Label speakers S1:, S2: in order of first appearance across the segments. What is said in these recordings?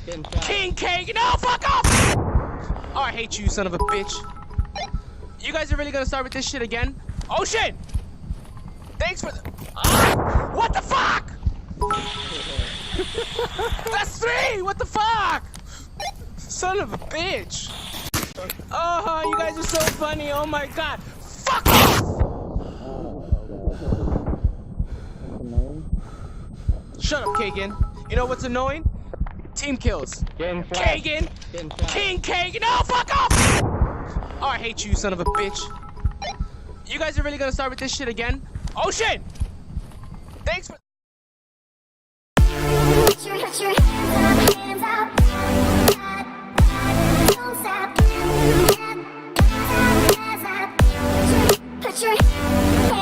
S1: King Cake, no, fuck off! Oh, I hate you, son of a bitch. You guys are really gonna start with this shit again? Oh shit! Thanks for the... What the fuck? That's 3! What the fuck? Son of a bitch. Oh, you guys are so funny, oh my god. Fuck off! Shut up, Kagan. You know what's annoying? Team kills. Kagan! King Kagan! No, fuck off! Oh, I hate you, son of a bitch. You guys are really gonna start with this shit again? Oh shit! Thanks for...
S2: Put your hands up. Don't stop. Put your hands up.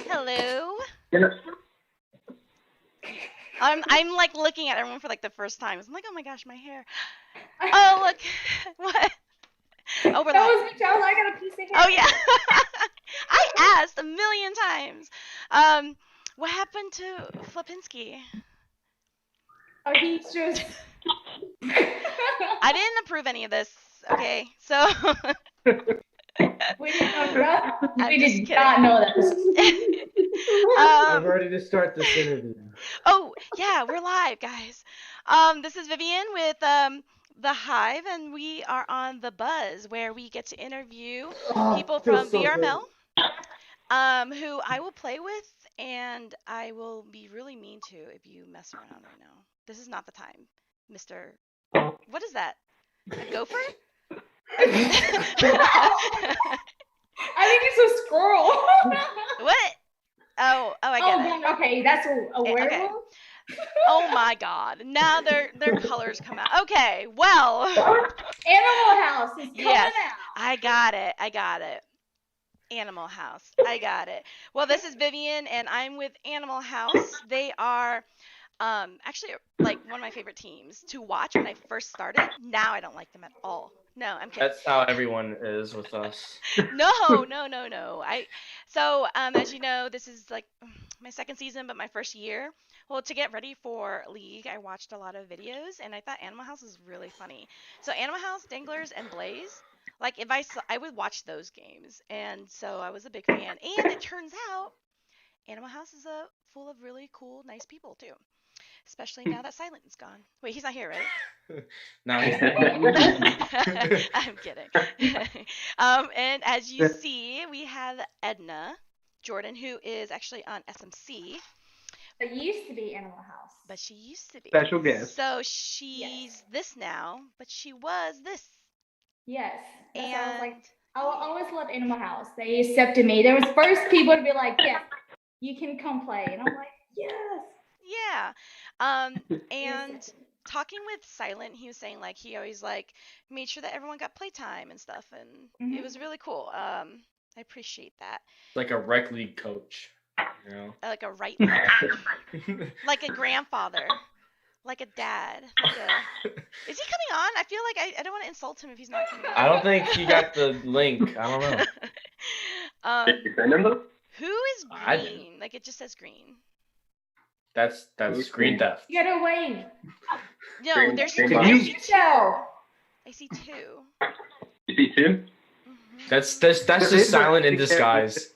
S3: Hello. I'm like looking at everyone for like the first time. I'm like, oh my gosh, my hair. Oh look, what? Oh, we're live.
S4: That was Michelle. I got a piece of hair.
S3: Oh yeah. I asked a million times. What happened to Flapinski?
S4: Oh, he's just.
S3: I didn't approve any of this. Okay, so.
S4: We didn't know. We
S3: just
S4: did
S3: kidding.
S4: not know that.
S5: I'm ready to start this interview.
S3: Oh yeah, we're live, guys. This is Vivian with the Hive, and we are on the Buzz, where we get to interview people from VRML, who I will play with, and I will be really mean to if you mess around right now. This is not the time, Mr. What is that? A gopher?
S4: I think it's a squirrel.
S3: What? Oh, I get it.
S4: Yeah, okay, that's a werewolf.
S3: Okay. Oh my God! Now their colors come out. Okay, well.
S4: Animal House is coming
S3: Yes,
S4: out.
S3: I got it. Animal House. I got it. Well, this is Vivian, and I'm with Animal House. They are actually like one of my favorite teams to watch when I first started. Now I don't like them at all. No, I'm kidding.
S5: That's how everyone is with us.
S3: No. So as you know, this is like my second season, but my first year. Well, to get ready for League, I watched a lot of videos, and I thought Animal House was really funny. So Animal House, Danglers, and Blaze, like if I would watch those games, and so I was a big fan. And it turns out Animal House is full of really cool, nice people too. Especially now that Silent's gone. Wait, he's not here, right?
S5: Now
S3: I'm kidding. And as you see, we have Edna Jordan, who is actually on SMC.
S4: It used to be Animal House.
S3: But she used to be.
S5: Special guest.
S3: So she's this now, but she was this.
S4: Yes. That's why I was
S3: And
S4: like, I always loved Animal House. They accepted me. There was first people to be like, yes, you can come play. And I'm like, yes.
S3: yeah. And talking with Silent, he was saying like he always like made sure that everyone got playtime and stuff, and it was really cool. I appreciate that.
S5: Like a rec league coach, you know?
S3: Like a like a grandfather, like a dad. Is he coming on? I feel like I don't want to insult him if he's not coming on.
S5: I don't think he got the link. I don't know.
S6: Did you send him though?
S3: Who is
S5: I didn't.
S3: green? Like it just says green.
S5: That's screen theft.
S4: You gotta wave.
S3: No,
S6: Green-
S3: there's
S6: green
S3: two.
S6: box.
S3: I see two.
S4: Show.
S3: I see two.
S6: You see two?
S5: That's just Silent in disguise.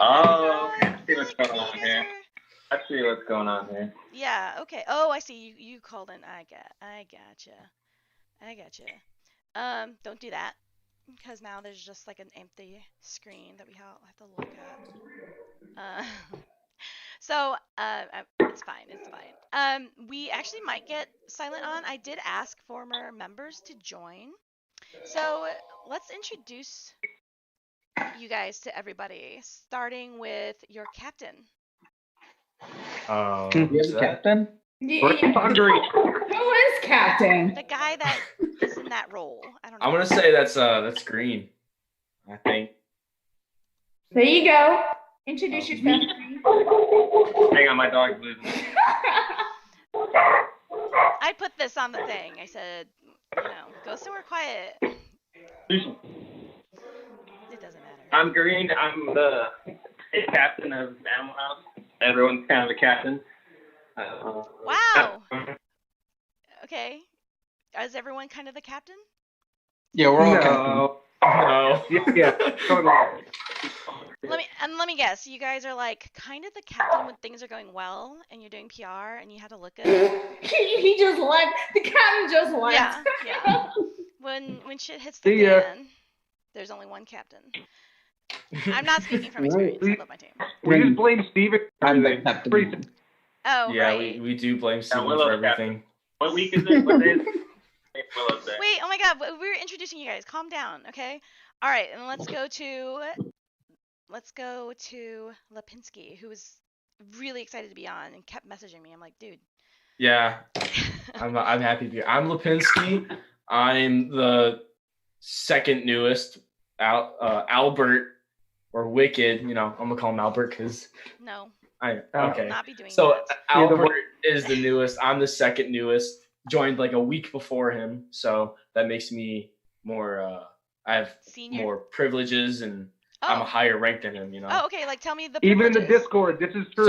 S6: Oh, okay. I see what's going on here. I see what's going on here.
S3: Yeah, okay. Oh, I see. You called in. I gotcha. Don't do that. Because now there's just like an empty screen that we have to look at. So, it's fine. We actually might get Silent on. I did ask former members to join. So, let's introduce you guys to everybody, starting with your captain.
S7: You have a captain?
S4: Who is captain?
S3: The guy that is in that role. I don't know.
S5: I'm gonna say that's Green. I think.
S4: There you go. Introduce yourself.
S6: Hang on, my dog's losing.
S3: I put this on the thing. I said, go somewhere quiet. It doesn't matter.
S6: I'm Green. I'm the captain of Animal House. Everyone's kind of a captain.
S3: Wow. Okay. Is everyone kind of the captain?
S7: Yeah, we're all captain.
S5: No.
S8: Yeah, totally.
S3: Let me guess. You guys are like kind of the captain when things are going well and you're doing PR and you have to look good.
S4: He just left. The captain just left.
S3: Yeah. When shit hits the fan, there's only one captain. I'm not speaking from experience. I love my team.
S8: We just blame Steven.
S7: I'm the captain.
S3: Oh,
S5: Yeah,
S3: right.
S5: we do blame Steven
S6: Willow's
S5: for everything.
S6: What week is it? What day is it? Willow's Day.
S3: Wait, oh my god, we're introducing you guys. Calm down, okay? All right, and let's go to Lipinski, who was really excited to be on and kept messaging me. I'm like, dude.
S5: Yeah, I'm happy to be here. I'm Lipinski. I'm the second newest. Albert or Wicked. I'm gonna call him Albert because
S3: No.
S5: okay.
S3: Not be doing
S5: So
S3: that.
S5: Albert is the newest. I'm the second newest. Joined like a week before him, so that makes me more. I have
S3: Senior?
S5: more privileges, and I'm a higher rank than him.
S3: Oh, okay. Like, tell me the
S8: Even in the
S3: privileges.
S8: Discord, this is true.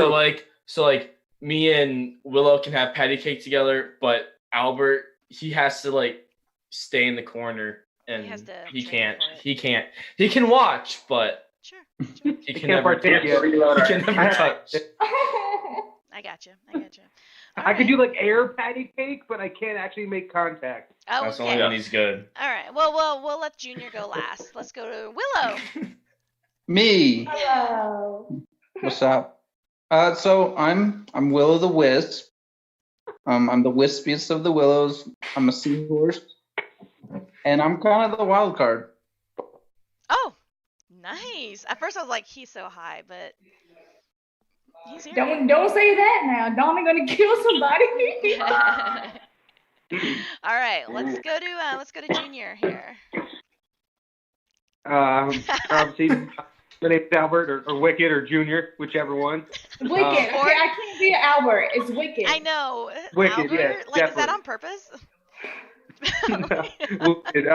S5: So like me and Willow can have patty cake together, but Albert, he has to like stay in the corner, and he can't. He can watch, but
S3: Sure.
S5: he can never touch.
S8: partake yet.
S5: He can never touch.
S3: I got you.
S8: I could do like air patty cake, but I can't actually make contact.
S3: Oh,
S5: That's
S3: okay.
S5: only when he's good.
S3: All right. Well, we'll let Junior go last. Let's go to Willow.
S7: Me.
S4: Hello.
S7: What's up? So I'm Willow the Wisp. I'm the wispiest of the willows. I'm a seahorse, and I'm kind of the wild card.
S3: Oh, nice. At first I was like, he's so high, but he's here.
S4: Don't say that now. Donna gonna kill somebody.
S3: All right, let's go to Junior here.
S8: Obviously, the name's Albert or Wicked or Junior, whichever one.
S4: Wicked. Okay, I can't be Albert. It's Wicked.
S3: I know.
S8: Wicked,
S3: Albert?
S8: yes,
S3: Like, is that
S8: definitely.
S3: on purpose?
S8: Wicked,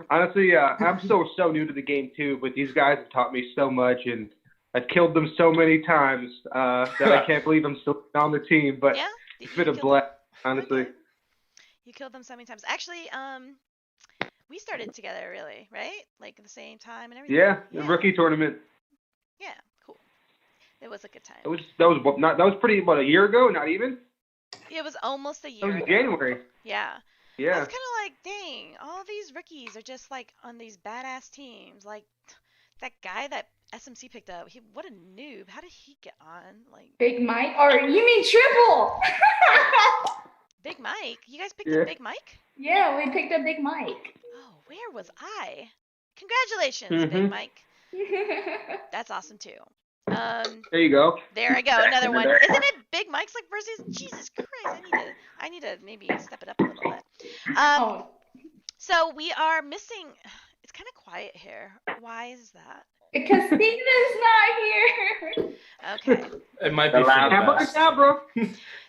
S8: honestly, I'm still so new to the game too, but these guys have taught me so much, and I've killed them so many times that I can't believe I'm still on the team. But
S3: Yeah?
S8: it's been a blast, honestly.
S3: Okay. You killed them so many times. Actually, we started together, really, right? Like at the same time and everything.
S8: Yeah, the rookie tournament.
S3: Yeah, cool. It was a good time.
S8: That was pretty a year ago, not even.
S3: It was almost a
S8: That
S3: year
S8: was
S3: ago.
S8: January.
S3: Yeah. I
S8: Yeah.
S3: was kind of like, dang, all these rookies are just like on these badass teams. Like that guy that SMC picked up, what a noob. How did he get on? Like
S4: Big Mike, or you mean Triple?
S3: Big Mike? You guys picked up Big Mike?
S4: Yeah, we picked up Big Mike.
S3: Oh, where was I? Congratulations, Big Mike. That's awesome too.
S8: There you go.
S3: There I go, another one. Isn't it Big Mike's like versus? Jesus Christ, I need to maybe step it up a little bit. So we are missing. It's kind of quiet here. Why is that?
S4: Because Steven is not here.
S3: Okay.
S5: It might be
S6: The loud
S5: for the
S8: Now,
S5: best.
S8: now, bro.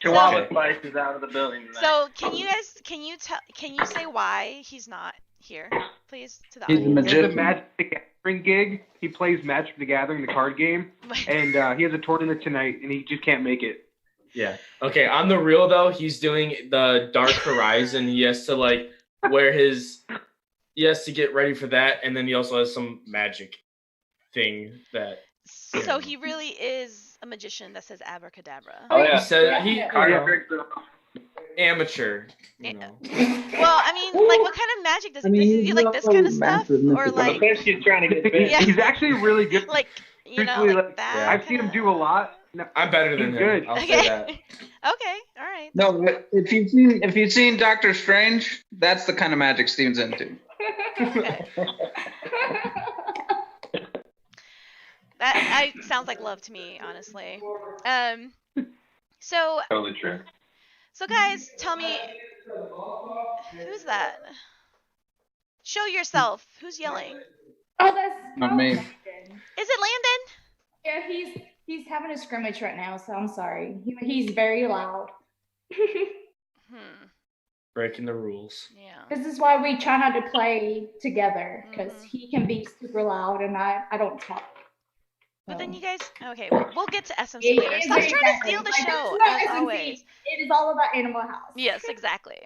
S6: Chihuahua Spice is out of the building tonight.
S3: So can you say why he's not here, please, to the
S7: He's a
S3: audience?
S8: He has a
S7: magician.
S8: Magic the Gathering gig. He plays Magic the Gathering, the card game, and he has a tournament tonight, and he just can't make it.
S5: Yeah. Okay. On the real though, he's doing the Dark Horizon. He has to like wear his. He has to get ready for that, and then he also has some magic thing that.
S3: So he really is a magician that says abracadabra.
S6: Oh yeah.
S5: He said he
S6: Cardio tricks are-
S5: amateur. You know.
S3: Well, I mean, like, what kind of magic does he? Does he do like this kind of stuff, or like,
S6: Lipinski's trying to get big.
S3: Yeah.
S8: He's actually really good.
S3: like, you know,
S8: Truthfully,
S3: like that?
S8: I've seen him do a lot. No,
S5: I'm better than
S8: He's
S5: him.
S8: good.
S5: I'll
S3: Okay.
S5: say that.
S3: Okay, all right.
S7: No, but if you've seen Doctor Strange, that's the kind of magic Steven's into.
S3: Okay. That sounds like love to me, honestly. So
S6: Totally true.
S3: so guys, tell me, who's that? Show yourself. Who's yelling?
S4: Oh, that's
S7: Not me.
S3: Is it Landon?
S4: Yeah, he's having a scrimmage right now, so I'm sorry. He's very loud.
S5: Breaking the rules.
S3: Yeah.
S4: This is why we try not to play together, because
S3: Mhm.
S4: he can be super loud and I don't talk.
S3: But then
S4: So-
S3: you guys, okay, we'll get to SMC
S4: Yeah,
S3: later.
S4: yeah,
S3: Stop trying to
S4: exactly.
S3: steal the
S4: Like,
S3: show,
S4: it's not
S3: as
S4: SMC.
S3: always.
S4: It is all about Animal House.
S3: Yes, exactly.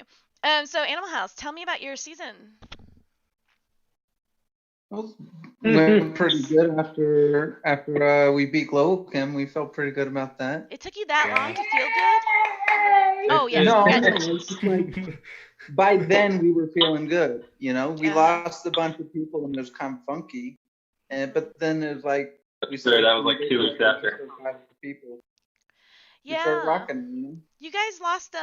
S3: So Animal House, tell me about your season.
S7: Well, went pretty good after we beat Global Chem. We felt pretty good about that.
S3: It took you that
S5: Yeah.
S3: long to feel good?
S4: Yay!
S3: Oh, yes,
S7: No,
S3: congratulations.
S7: it's like, by then we were feeling good. You know, we
S3: Uh-huh.
S7: lost a bunch of people and it was kind of funky. But then it was like we
S6: Sure, that was like 2 weeks after.
S7: People. We started
S3: Yeah.
S7: rocking. You know?
S3: You guys lost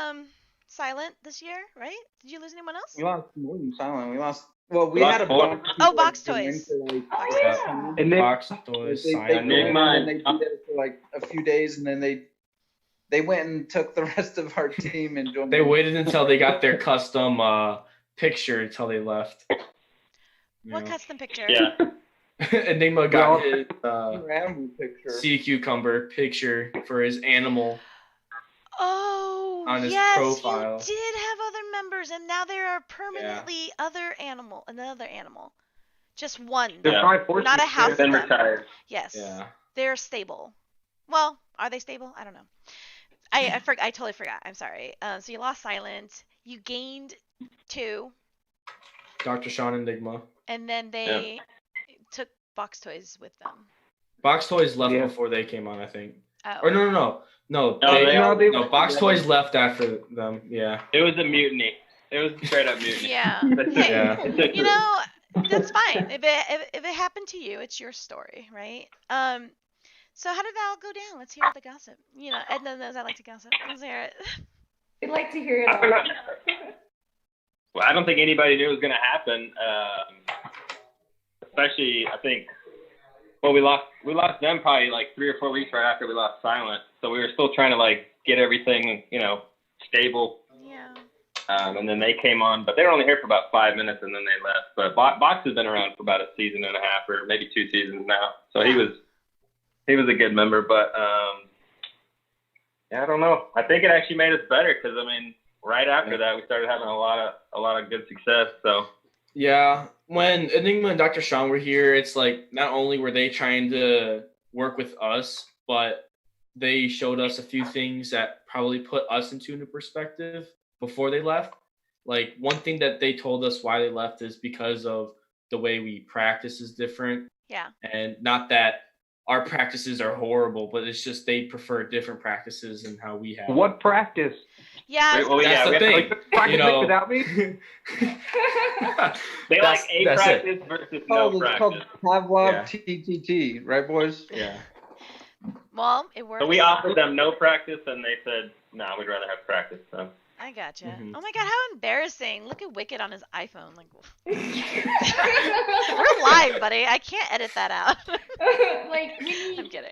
S3: Silent this year, right? Did you lose anyone else?
S7: We lost more than Silent. We lost. Well, we
S6: We
S7: had a
S6: lost
S7: bunch of
S3: Oh,
S7: people
S3: Box
S7: that came in
S3: Toys.
S7: for, like,
S4: Oh, yeah.
S8: And then
S5: Box toys,
S7: They
S5: silent.
S6: Enigma
S7: and they
S6: and-
S7: did it for like a few days, and then they went and took the rest of our team and joined.
S5: They waited until they got their custom picture until they left. You
S3: What
S5: know.
S3: custom picture?
S6: Yeah.
S5: Enigma got
S8: Well-
S5: his
S7: animal picture.
S5: sea cucumber picture for his animal.
S3: Oh,
S5: On his
S3: yes,
S5: profile.
S3: you did have other members, and now there are permanently another animal. Just one.
S8: they're
S6: Yeah.
S8: probably forced
S3: Not
S8: to
S3: a house.
S6: Then
S3: them.
S6: retired.
S3: Yes.
S5: Yeah.
S3: They're stable. Well, are they stable? I don't know. I totally forgot. I'm sorry. So you lost Silent. You gained 2,
S5: Dr. Sean Enigma.
S3: and then they took Box Toys with them.
S5: Box Toys left
S8: Yeah.
S5: before they came on, I think.
S3: Oh.
S5: Or no.
S6: No,
S5: No, Box Toys left after them. Yeah.
S6: It was a mutiny. It was straight up mutiny.
S3: Yeah.
S6: That's it.
S3: Hey,
S5: Yeah.
S6: It's a
S3: you know, that's fine. If it happened to you, it's your story, right? So how did that all go down? Let's hear the gossip. You know, Edna knows I like to gossip. Let's hear it.
S4: We'd like to hear it
S6: I don't
S4: all.
S6: know. Well, I don't think anybody knew it was going to happen. Especially, I think. Well, we lost them probably like 3 or 4 weeks right after we lost Silent. So we were still trying to like get everything, stable.
S3: Yeah.
S6: And then they came on, but they were only here for about 5 minutes and then they left. But Box has been around for about a season and a half or maybe 2 seasons now. So he was a good member, but yeah, I don't know. I think it actually made us better because right after that we started having a lot of good success. So
S5: Yeah. When Enigma and Dr. Sean were here, it's like not only were they trying to work with us, but they showed us a few things that probably put us into a new perspective before they left. Like one thing that they told us why they left is because of the way we practice is different.
S3: Yeah.
S5: And not that our practices are horrible, but it's just they prefer different practices and how we have.
S8: what practice?
S3: Yeah. I was
S6: Well,
S3: gonna
S5: That's
S6: yeah,
S5: the
S6: we have
S5: thing.
S6: to,
S8: Practice
S5: You know,
S8: without me?
S6: they like a
S5: that's it.
S6: practice versus
S7: It's
S6: no
S7: called
S6: practice.
S7: Pavlov
S5: Yeah.
S7: TTT, right, boys?
S5: Yeah.
S3: Well, it works.
S6: So we offered them no practice, and they said, "No, we'd rather have practice." So
S3: I gotcha.
S5: Mhm.
S3: Oh my god, how embarrassing! Look at Wicked on his iPhone. Like, we're live, buddy. I can't edit that out.
S4: Like, we
S3: I'm
S4: need.
S3: kidding.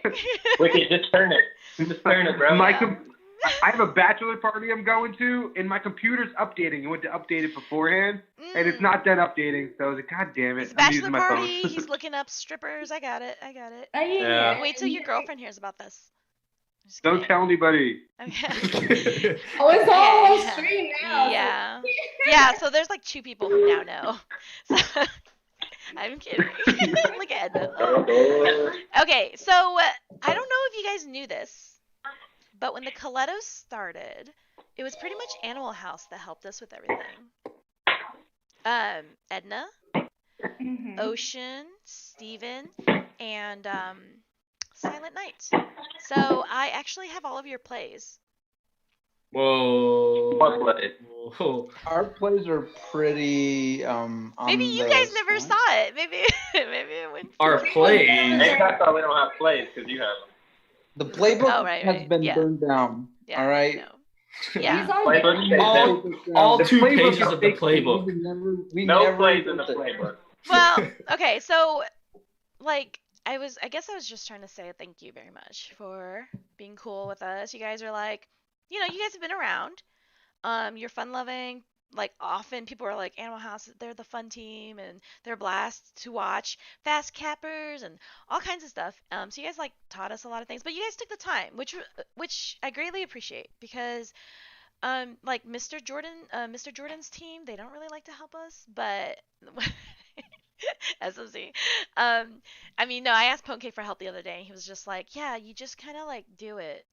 S6: Wicked, just turn it. Just turn it, bro.
S3: Yeah.
S8: I have a bachelor party I'm going to, and my computer's updating. You went to update it beforehand, and it's not done updating. So I was like, God damn it!
S3: It's
S8: I'm
S3: bachelor
S8: using my
S3: party.
S8: phone.
S3: He's looking up strippers. I got it.
S4: Oh, yeah.
S5: Yeah.
S3: Wait till your girlfriend hears about this. I'm just
S8: Don't
S3: kidding.
S8: tell anybody.
S3: Okay.
S4: Oh, it's all on
S3: Yeah.
S4: stream now. so-
S3: Yeah. Yeah, so there's like 2 people who now know. So, I'm kidding. Look at Edna. Oh. Okay, so I don't know if you guys knew this, but when the Coletto started, it was pretty much Animal House that helped us with everything. Edna,
S4: Mhm.
S3: Ocean, Steven, and Silent Night. So I actually have all of your plays.
S5: Whoa.
S6: What play?
S5: Whoa.
S7: Our plays are pretty.
S3: Maybe
S7: on
S3: you
S7: the
S3: guys never
S7: spot.
S3: saw it. Maybe it went.
S5: Our plays.
S6: Maybe that's why we don't have plays because you have them.
S7: The playbook
S3: Oh, right,
S7: has
S3: right.
S7: been
S3: Yeah.
S7: burned down.
S3: Yeah,
S7: all right.
S3: no. Yeah.
S4: He's on
S6: Playbook
S4: there.
S6: stays there.
S5: All
S8: The
S5: 2
S8: playbook
S5: pages
S8: is
S5: of the
S8: big.
S5: playbook.
S7: We
S6: No
S7: never
S6: plays in the
S7: built it.
S6: playbook.
S3: Well, okay, so like I guess I was just trying to say thank you very much for being cool with us. You guys are like, you guys have been around. You're fun loving. Like often people are like Animal House, they're the fun team and they're a blast to watch. Fast cappers and all kinds of stuff. So you guys like taught us a lot of things, but you guys took the time, which I greatly appreciate because like Mr. Jordan's team, they don't really like to help us, but SMC. I mean, no, I asked Poke for help the other day and he was just like, yeah, you just kind of like do it.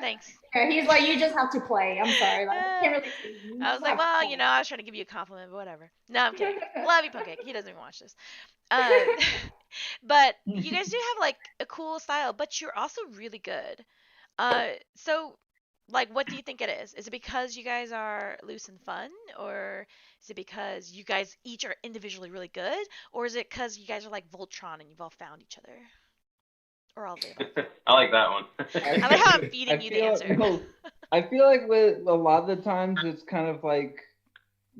S3: Thanks.
S4: Yeah, he's like, you just have to play. I'm sorry. Like, I can't really
S3: I was like, well, I was trying to give you a compliment, but whatever. No, I'm kidding. Love you, Pancake. He doesn't even watch this. But you guys do have like a cool style, but you're also really good. So like, what do you think it is? Is it because you guys are loose and fun, or is it because you guys each are individually really good, or is it because you guys are like Voltron and you've all found each other? Or all of the above.
S6: I like that one.
S3: I like how I'm feeding you the answer.
S7: I feel like with a lot of the times it's kind of like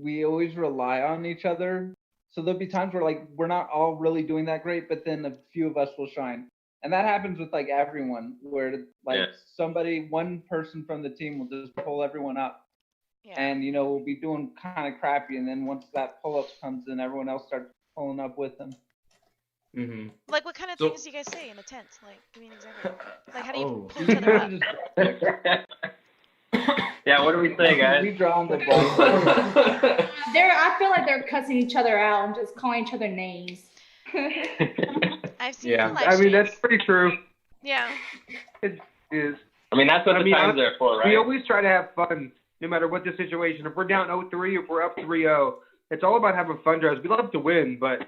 S7: we always rely on each other. So there'll be times where like we're not all really doing that great, but then a few of us will shine. And that happens with like everyone, where like one person from the team will just pull everyone up. Yeah. And we'll be doing kind of crappy, and then once that pull-up comes in, everyone else starts pulling up with them.
S5: Mm-hmm.
S3: Like, what kind of things do you guys say in the tent? Like, give me an example. Like, how do you pull each other up?
S6: Yeah, what do we say, guys?
S7: We draw on the ball.
S4: I feel like they're cussing each other out and just calling each other names.
S3: I've seen the live
S8: I mean,
S3: streams.
S8: that's pretty true.
S3: Yeah.
S8: It is.
S6: I mean, that's what the time's there for, right?
S8: We always try to have fun, no matter what the situation. If we're down 0-3, if we're up 3-0, it's all about having fun drives. We love to win, but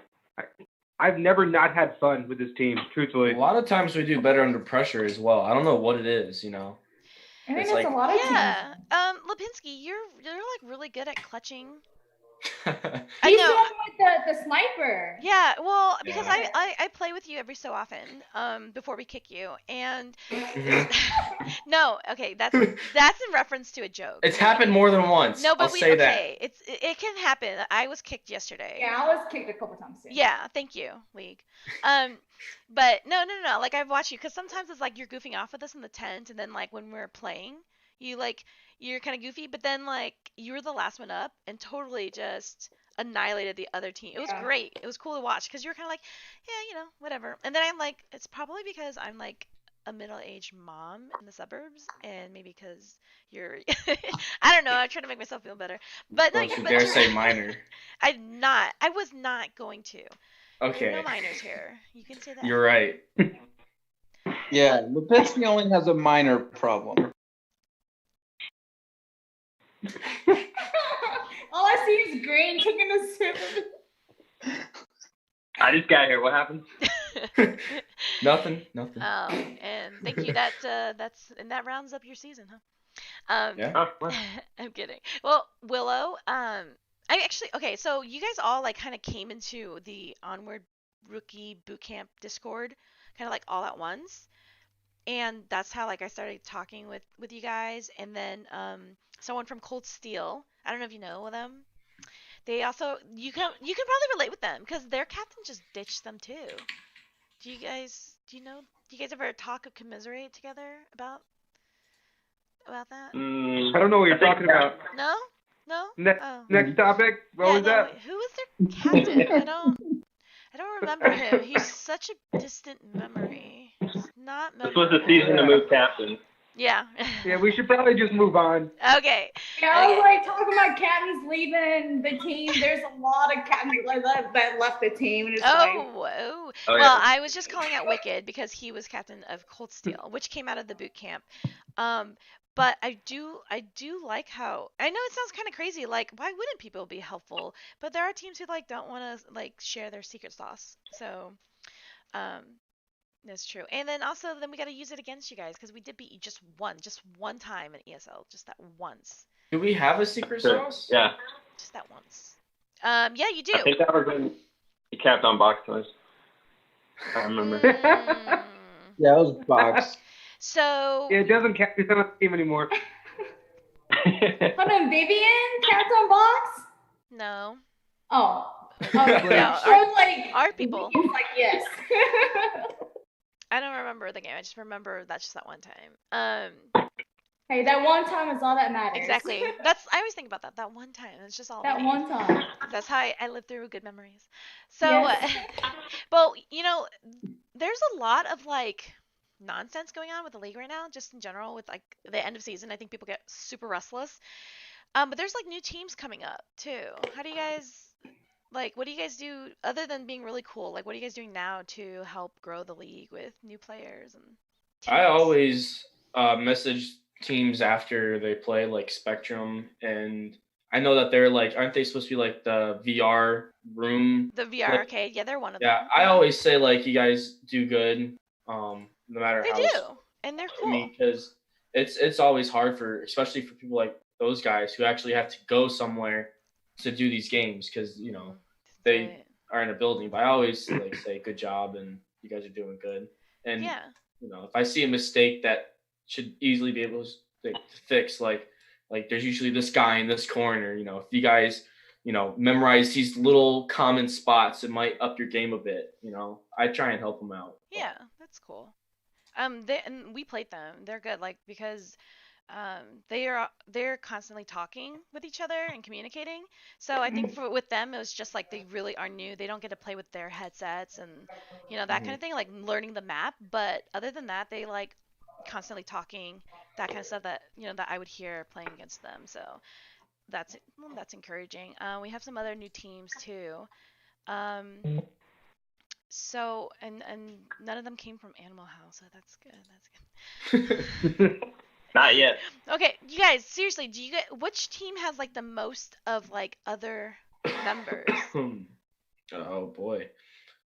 S8: I've never not had fun with this team, truthfully.
S5: A lot of times we do better under pressure as well. I don't know what it is,
S4: I think it's like, a lot of teams.
S3: Lipinski, you're like really good at clutching.
S4: He's the one with the sniper.
S3: Yeah, well, because I play with you every so often, before we kick you, and no, okay, that's in reference to a joke.
S5: It's happened more than once.
S3: No, but
S5: I'll say that.
S3: It can happen. I was kicked yesterday.
S4: Yeah, I was kicked a couple times too.
S3: Yeah, thank you, League. But no. Like I've watched you, because sometimes it's like you're goofing off with us in the tent, and then like when we're playing, you're kind of goofy, but then like you were the last one up and totally just annihilated the other team. It was great. It was cool to watch because you were kind of like, yeah, whatever. And then I'm like, it's probably because I'm like a middle-aged mom in the suburbs, and maybe because you're, I don't know. I'm trying to make myself feel better. But
S5: don't you dare say minor.
S3: I was not going to.
S5: Okay.
S3: There are no minors here. You can say that.
S5: You're right.
S7: Yeah, Lipinski only has a minor problem.
S4: All I see is Green taking a sip of it.
S6: I just got here. What happened?
S5: Nothing.
S3: And thank you. And that rounds up your season, huh?
S5: Yeah.
S3: I'm kidding. Well, Willow, so you guys all like kind of came into the Onward Rookie Bootcamp Discord kind of like all at once. And that's how like I started talking with you guys, and then someone from Cold Steel, I don't know if you know them. They also you can probably relate with them because their captain just ditched them too. Do you guys ever talk or commiserate together about that?
S8: I don't know what you're talking about.
S3: No?
S8: Next topic. What was that?
S3: Who was their captain? I don't remember him. He's such a distant memory. It's not memorable.
S6: This was the season to move captain.
S3: Yeah.
S8: Yeah, we should probably just move on.
S3: Okay.
S4: Yeah, I was like talking about captains leaving the team. There's a lot of captains that left the team. And it's
S3: well, I was just calling out Wicked because he was captain of Cold Steel, which came out of the boot camp. But I do like how, I know it sounds kind of crazy, like why wouldn't people be helpful? But there are teams who like don't want to like share their secret sauce. So, that's true. And then also we got to use it against you guys because we did beat you just one time in ESL, just that once.
S5: Do we have a secret sauce?
S6: Yeah.
S3: Just that once. Yeah, you do.
S6: I think that was when you capped on box toys. I remember.
S7: Yeah, it was box.
S3: So.
S8: Yeah, it doesn't count. He's not on the team anymore.
S4: Hold on, Vivian, Captain Box?
S3: No.
S4: Oh. Oh,
S3: No,
S4: so like
S3: our people.
S4: It's like yes.
S3: I don't remember the game. I just remember that's just that one time.
S4: Hey, that one time is all that matters.
S3: Exactly. I always think about that. That one time. It's just all
S4: That
S3: we need.
S4: one time.
S3: That's how I live through good memories. So,
S4: Yes.
S3: but there's a lot of like nonsense going on with the league right now, just in general with like the end of season. I think people get super restless. But there's like new teams coming up too. How do you guys what do you guys do other than being really cool? Like, what are you guys doing now to help grow the league with new players and teams?
S5: I always message teams after they play, like Spectrum, and I know that they're like, aren't they supposed to be like the VR room?
S3: The VR arcade, yeah, they're one of them.
S5: Yeah, I always say like, you guys do good, no matter
S3: They
S5: how.
S3: do, and they're cool.
S5: Because it's always hard especially for people like those guys who actually have to go somewhere to do these games, because they are in a building. But I always like say good job and you guys are doing good. And if I see a mistake that should easily be able to fix, like there's usually this guy in this corner, if you guys memorize these little common spots, it might up your game a bit. I try and help them out.
S3: Yeah, that's cool. And we played them. They're good, like, because they're constantly talking with each other and communicating. So I think with them, it was just like they really are new. They don't get to play with their headsets and that kind of thing, like learning the map. But other than that, they like constantly talking, that kind of stuff that that I would hear playing against them. So that's encouraging. We have some other new teams too. So and none of them came from Animal House, so that's good. That's good.
S6: Not yet.
S3: Okay, you guys, seriously, which team has like the most of like other members?
S5: Oh boy.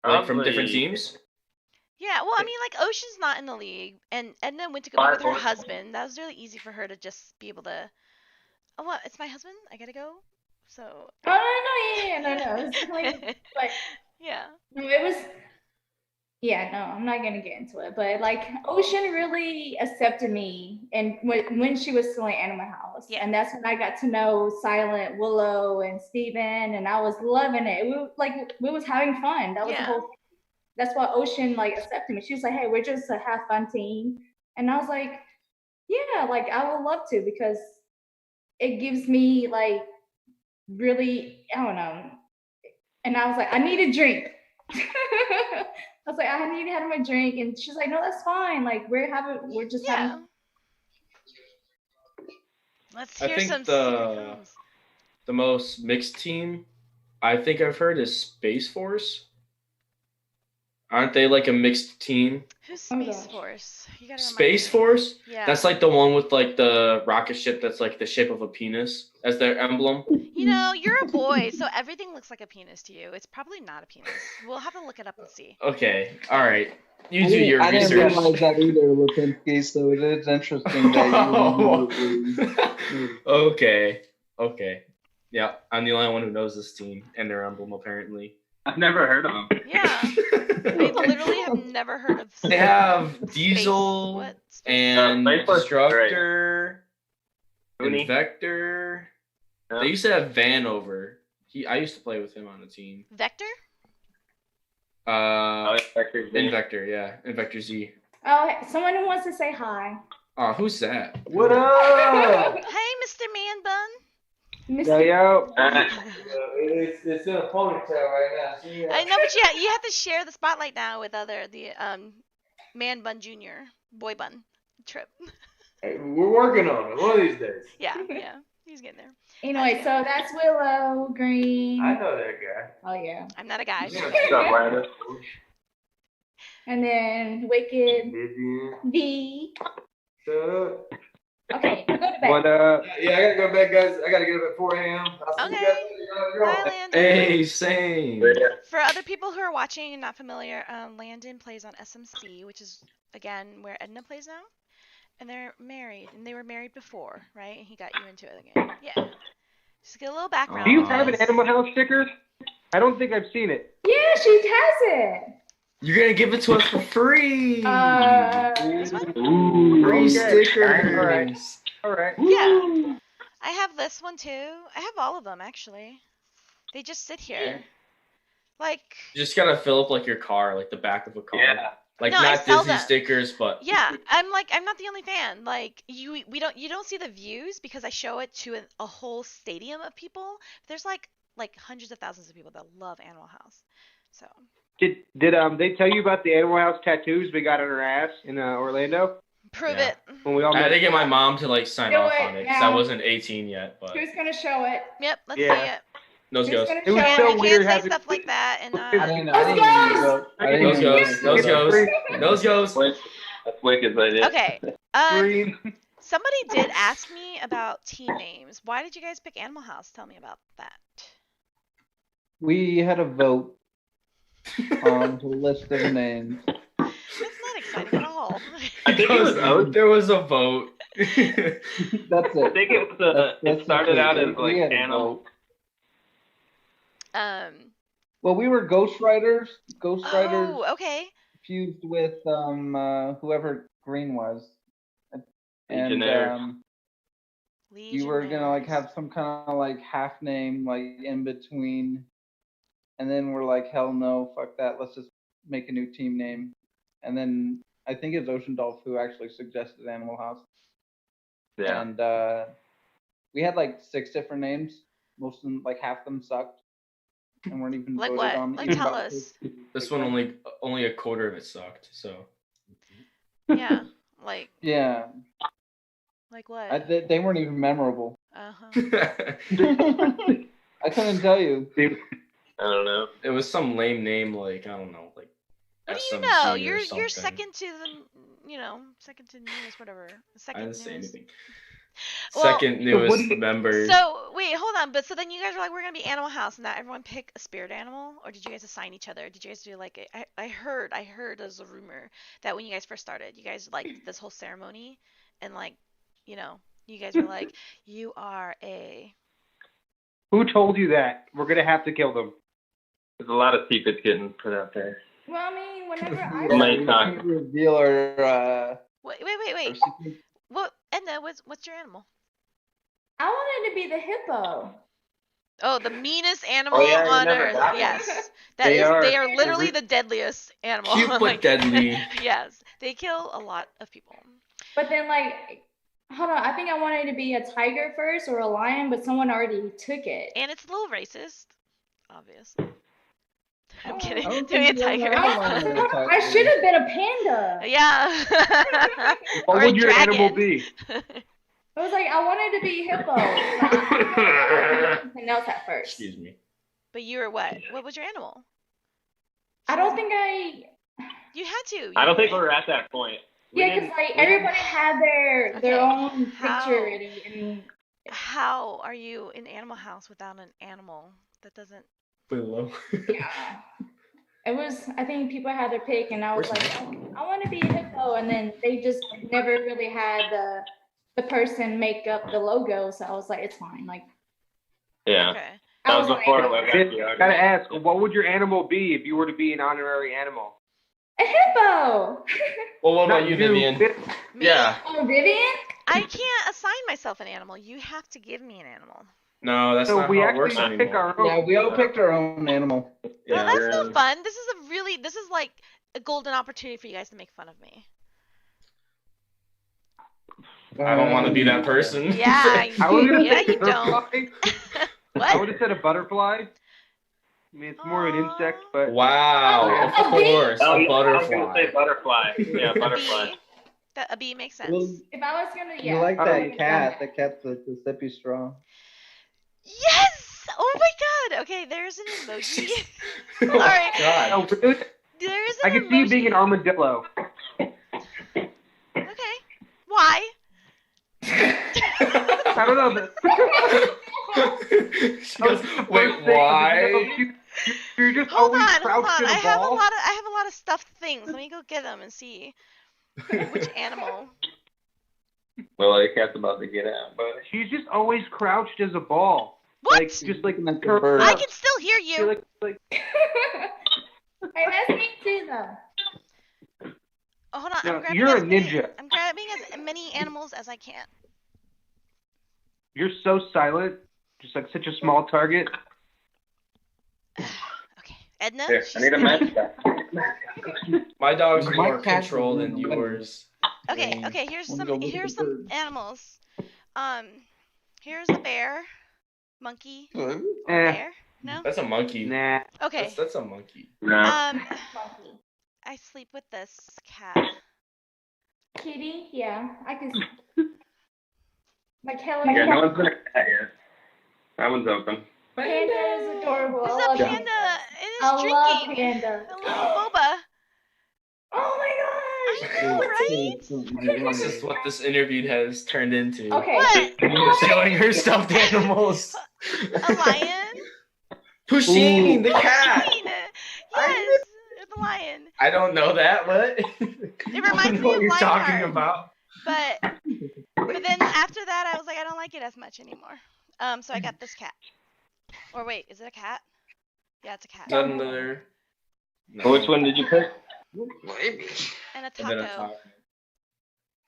S5: Like from different teams?
S3: Yeah, well, I mean, like Ocean's not in the league, and Edna went to go with her husband. That was really easy for her to just be able to. Oh, what? It's my husband. I gotta go. So.
S4: Oh no, It's like,
S3: yeah.
S4: No, it was. Yeah, no, I'm not gonna get into it, but like Ocean really accepted me, and when she was still in Animal House, and that's when I got to know Silent, Willow, and Steven, and I was loving it. We was having fun. That was the whole thing. That's why Ocean like accepted me. She was like, "Hey, we're just a have fun team," and I was like, "Yeah, like I would love to," because it gives me like really, I don't know. And I was like, "I need a drink." I was like, I need to have my drink, and she's like, "No, that's fine. Like we're just having."
S3: Let's hear some.
S5: The most mixed team I think I've heard is Space Force. Aren't they like a mixed team?
S3: Who's Space Force? You gotta
S5: Space Force?
S3: Yeah.
S5: That's like the one with like the rocket ship that's like the shape of a penis as their emblem.
S3: You're a boy, so everything looks like a penis to you. It's probably not a penis. We'll have to look it up and see.
S5: Okay, all right. You do your research.
S7: I didn't realize that either, Lipinski, so it is interesting that you
S5: Okay. Yeah, I'm the only one who knows this team and their emblem, apparently.
S6: I've never heard of them.
S3: Yeah. I literally have never heard of
S5: They have Diesel and Destructor and Vector. They used to have Vanover. I used to play with him on the team.
S3: Vector?
S5: Invector, yeah. Invector Z.
S4: Oh, someone who wants to say hi.
S5: Oh, who's that?
S8: What up?
S3: Hey, Mr. Man Bun.
S8: Yo.
S9: It's in a ponytail right now. So
S3: I know, but you have to share the spotlight now with the Man Bun Jr. Boy Bun trip.
S9: Hey, we're working on it one of these days.
S3: Yeah, he's getting there.
S4: Anyway, so that's Willow Green.
S9: I know that guy.
S4: Oh yeah.
S3: I'm not a guy.
S4: And then Wicked.
S9: Vivian.
S4: V.
S9: So,
S4: okay, go to bed.
S8: What up?
S9: Yeah, I gotta go to bed, guys. I gotta get up at 4 a.m. I'll see you guys later.
S3: Bye, Landon.
S5: Hey, same.
S3: For other people who are watching and not familiar, Landon plays on SMC, which is, again, where Edna plays now. And they're married, and they were married before, right? And he got you into it again. Yeah. Just get a little background.
S8: Do you have an Animal House sticker? I don't think I've seen it.
S4: Yeah, she has it.
S5: You're gonna give it to us for free.
S8: Ooh,
S5: free
S8: okay.
S5: stickers.
S8: All right.
S3: Yeah. I have this one too. I have all of them actually. They just sit here. Like.
S5: You just gotta fill up like your car, like the back of a car.
S6: Yeah.
S5: Like
S3: No, I
S5: not
S3: sell
S5: Disney
S3: them.
S5: stickers, but
S3: Yeah, I'm not the only fan. Like you don't see the views because I show it to a whole stadium of people. There's like hundreds of thousands of people that love Animal House. So.
S8: Did they tell you about the Animal House tattoos we got on our ass in Orlando?
S3: Prove
S5: Yeah.
S3: it.
S8: When we all
S5: I had
S8: met?
S5: to get my mom to like sign
S4: Do
S5: off
S4: it
S5: on it because I
S4: now.
S5: wasn't 18 yet. But
S4: Who's gonna show it?
S3: Yep, let's
S8: Yeah.
S3: see it.
S5: those
S4: Who's
S5: goes.
S4: gonna
S8: It was
S4: show
S8: so
S3: You
S4: it?
S8: weird
S3: can't say
S8: having.
S3: stuff like that and
S9: I didn't know. I
S4: Let's
S9: didn't even
S4: go.
S9: go. I didn't
S5: Those
S9: even
S5: goes.
S9: go.
S5: Those goes. Those goes.
S6: That's Wicked's idea.
S3: Okay.
S8: Green.
S3: Somebody did ask me about team names. Why did you guys pick Animal House? Tell me about that.
S7: We had a vote on the list of names.
S3: That's not exciting at all.
S6: I think it was O's.
S5: There was a vote.
S7: That's
S6: I
S7: it.
S6: think it was
S7: That's
S6: it started
S7: okay.
S6: out as like
S7: We had a
S6: animal.
S7: vote. Well, we were Ghost Riders. Ghost Riders
S3: Oh, okay.
S7: fused with whoever Green was, and
S6: Legionnaires.
S7: you were gonna like have some kind of like half name like in between, and then we're like, hell no, fuck that, let's just make a new team name. And then I think it's Ocean Dolph who actually suggested Animal House.
S6: Yeah.
S7: And we had like 6 different names. Most of them, like half of them sucked, and weren't even
S3: Like
S7: voted
S3: what?
S7: on.
S3: Like tell us.
S5: This one only a quarter of it sucked. So
S3: Yeah. Like
S7: Yeah,
S3: what?
S7: they weren't even memorable.
S3: Uh-huh.
S7: I couldn't tell you.
S6: I don't know.
S5: it was some lame name, like I don't know, like
S3: What do you
S5: SMC
S3: know?
S5: or
S3: You're
S5: something.
S3: second to the second to newest, whatever.
S5: I
S3: Second
S5: didn't say
S3: newest.
S5: anything.
S3: Well,
S5: Second newest member.
S3: So wait, hold on. But so then you guys were like, we're gonna be Animal House, and that everyone pick a spirit animal, or did you guys assign each other? Did you guys do like I heard there's a rumor that when you guys first started, you guys like this whole ceremony, and like you guys were like, you are a.
S8: Who told you that? We're gonna have to kill them.
S6: There's a lot of secrets getting put out there.
S4: Well, I mean, whenever I
S6: Somebody
S7: We
S6: talk.
S7: can't reveal our
S3: Wait.
S7: secret.
S3: What? Edna, what's your animal?
S4: I wanted to be the hippo.
S3: Oh, the meanest animal
S6: yeah, you
S3: on
S6: never
S3: earth.
S6: got it.
S3: Yes,
S8: They
S3: they
S8: are.
S3: are literally the deadliest animal.
S5: Cute but
S3: Like,
S5: deadly.
S3: yes, they kill a lot of people.
S4: But then, like, hold on, I think I wanted to be a tiger first or a lion, but someone already took it.
S3: And it's a little racist, obviously. I'm
S4: Oh,
S3: kidding.
S7: I don't
S3: To be a
S7: think you ever
S3: tiger.
S7: had one with a tiger.
S4: I should have been a panda.
S3: Yeah.
S8: What
S3: Or a
S8: would your animal
S3: dragon.
S8: be?
S4: I was like, I wanted to be hippo. Like, something else at first.
S5: Excuse me.
S3: But you were what? What was your animal?
S4: I don't think I.
S3: You had to.
S6: I don't think
S3: you
S6: we're at that point. We
S4: Yeah, because
S6: didn't-
S4: like
S6: we didn't-
S4: everybody had their
S3: Okay,
S4: own
S3: how-
S4: picture ready, and
S3: How are you in Animal House without an animal that doesn't?
S5: Willow.
S4: yeah, it was. I think people had their pick, and I was
S5: Where's
S4: like, I want to be a hippo, and then they just never really had the person make up the logo, so I was like, it's fine. Like,
S6: Yeah.
S3: Okay.
S6: That
S4: I
S6: was
S4: like,
S6: before we got
S8: Sid,
S6: the
S8: gotta ask, what would your animal be if you were to be an honorary animal?
S4: a hippo.
S5: Well, what about
S8: Not
S5: you, Vivian?
S8: Sid.
S3: Me?
S5: Yeah.
S4: Oh, Vivian.
S3: I can't assign myself an animal. You have to give me an animal.
S5: No, that's
S8: So
S5: not
S8: we
S5: how it works
S8: actually
S5: anymore.
S8: pick our own.
S7: Yeah, we all picked our own animal.
S3: No,
S5: Yeah.
S3: that's no fun. This is like a golden opportunity for you guys to make fun of me.
S5: I don't want to be that person.
S3: Yeah,
S8: I was gonna
S3: yeah,
S8: say
S3: you don't.
S8: butterfly. I
S3: What?
S8: would have said a butterfly. I mean, it's more of an insect, but
S5: Wow, of course,
S6: Oh,
S5: a
S6: yeah, I was gonna say
S5: butterfly.
S6: butterfly. Yeah,
S3: A
S6: butterfly.
S3: bee. A bee makes sense.
S7: Well,
S4: If I was gonna,
S7: you
S4: yeah.
S7: like
S8: I
S7: that
S8: would've
S7: cat? The cat's the sippy straw.
S3: Yes! Oh my god! Okay, there's an emoji. Sorry.
S5: God.
S8: oh, really?
S3: There's
S8: I
S3: an
S8: can see you being an
S3: emoji.
S8: armadillo.
S3: Okay. Why?
S8: I don't know.
S5: She goes, wait, why?
S8: You're just
S3: Hold
S8: always
S3: on, hold
S8: crouched
S3: on.
S8: in a
S3: I have a
S8: ball.
S3: lot of stuffed things. Let me go get them and see which animal.
S6: Well, the cat's about to get out, but
S8: She's just always crouched as a ball.
S3: What?
S8: Like, just like
S7: Looking at the
S8: curved
S7: bird.
S3: I
S8: up.
S3: can still hear
S8: You're
S3: you.
S8: like
S4: Hey, that's me too, though.
S3: Oh, hold on.
S8: No,
S3: I'm grabbing
S8: you're a
S3: as many-
S8: ninja.
S3: I'm grabbing as many animals as I can.
S8: you're so silent, just like such a small target.
S3: Okay. Edna?
S6: Here, I need a mascot.
S5: My dog's
S7: My
S5: more
S7: cat's
S5: controlled
S7: a
S5: than
S7: little
S5: yours.
S3: Okay, okay, here's
S7: Wanna
S3: some
S7: go look at the birds.
S3: animals. Here's the bear, monkey, or
S8: Eh.
S3: bear. No?
S5: That's a monkey.
S8: Nah.
S3: Okay.
S5: That's a monkey.
S6: No.
S3: I sleep with this cat.
S4: Kitty, yeah, I can. Like Helen.
S6: Yeah, no one's been a cat yet. That one's open.
S4: Panda is adorable.
S3: This
S4: I
S3: is a
S4: love
S3: panda. It is
S4: I love
S3: drinking.
S4: Panda.
S3: A little boba.
S4: Oh my
S3: I know, right?
S5: This is what this interview has turned into.
S4: Okay.
S3: What?
S5: Showing her stuffed animals.
S3: A lion?
S5: Pusheen, the cat.
S3: Lion. Yes, the lion.
S5: I don't know that, what?
S3: It reminds me
S5: what
S3: of
S5: you're talking
S3: Lionheart.
S5: about.
S3: But then after that, I was like, I don't like it as much anymore. So I got this cat. Or wait, is it a cat? Yeah, it's a cat.
S5: Is that another?
S6: No. Which one did you pick?
S3: And a
S5: And then a
S3: taco.
S5: taco.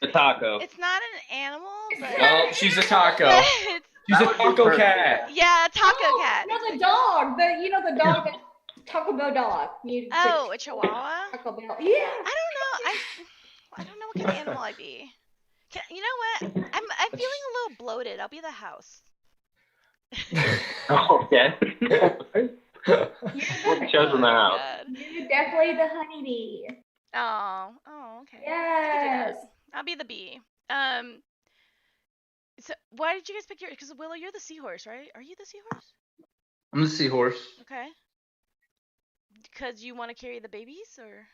S6: The taco.
S3: It's not an animal, but
S5: Oh, she's a taco.
S3: it's,
S5: She's a taco cat.
S3: yeah, a taco cat.
S4: No, the dog. The dog that Taco Bell dog.
S3: Oh, a chihuahua?
S4: Taco Bell. Yeah.
S3: I don't know. I don't know what kind of animal I'd be. You know what? I'm feeling a little bloated. I'll be the house.
S6: Okay. What shows in the house?
S3: God.
S4: You're definitely the honeybee.
S3: Oh, okay.
S4: Yes.
S3: I'll be the bee. So why did you guys pick your? Because Willow, you're the seahorse, right? Are you the seahorse?
S7: I'm the seahorse.
S3: Okay. Because you want to carry the babies, or?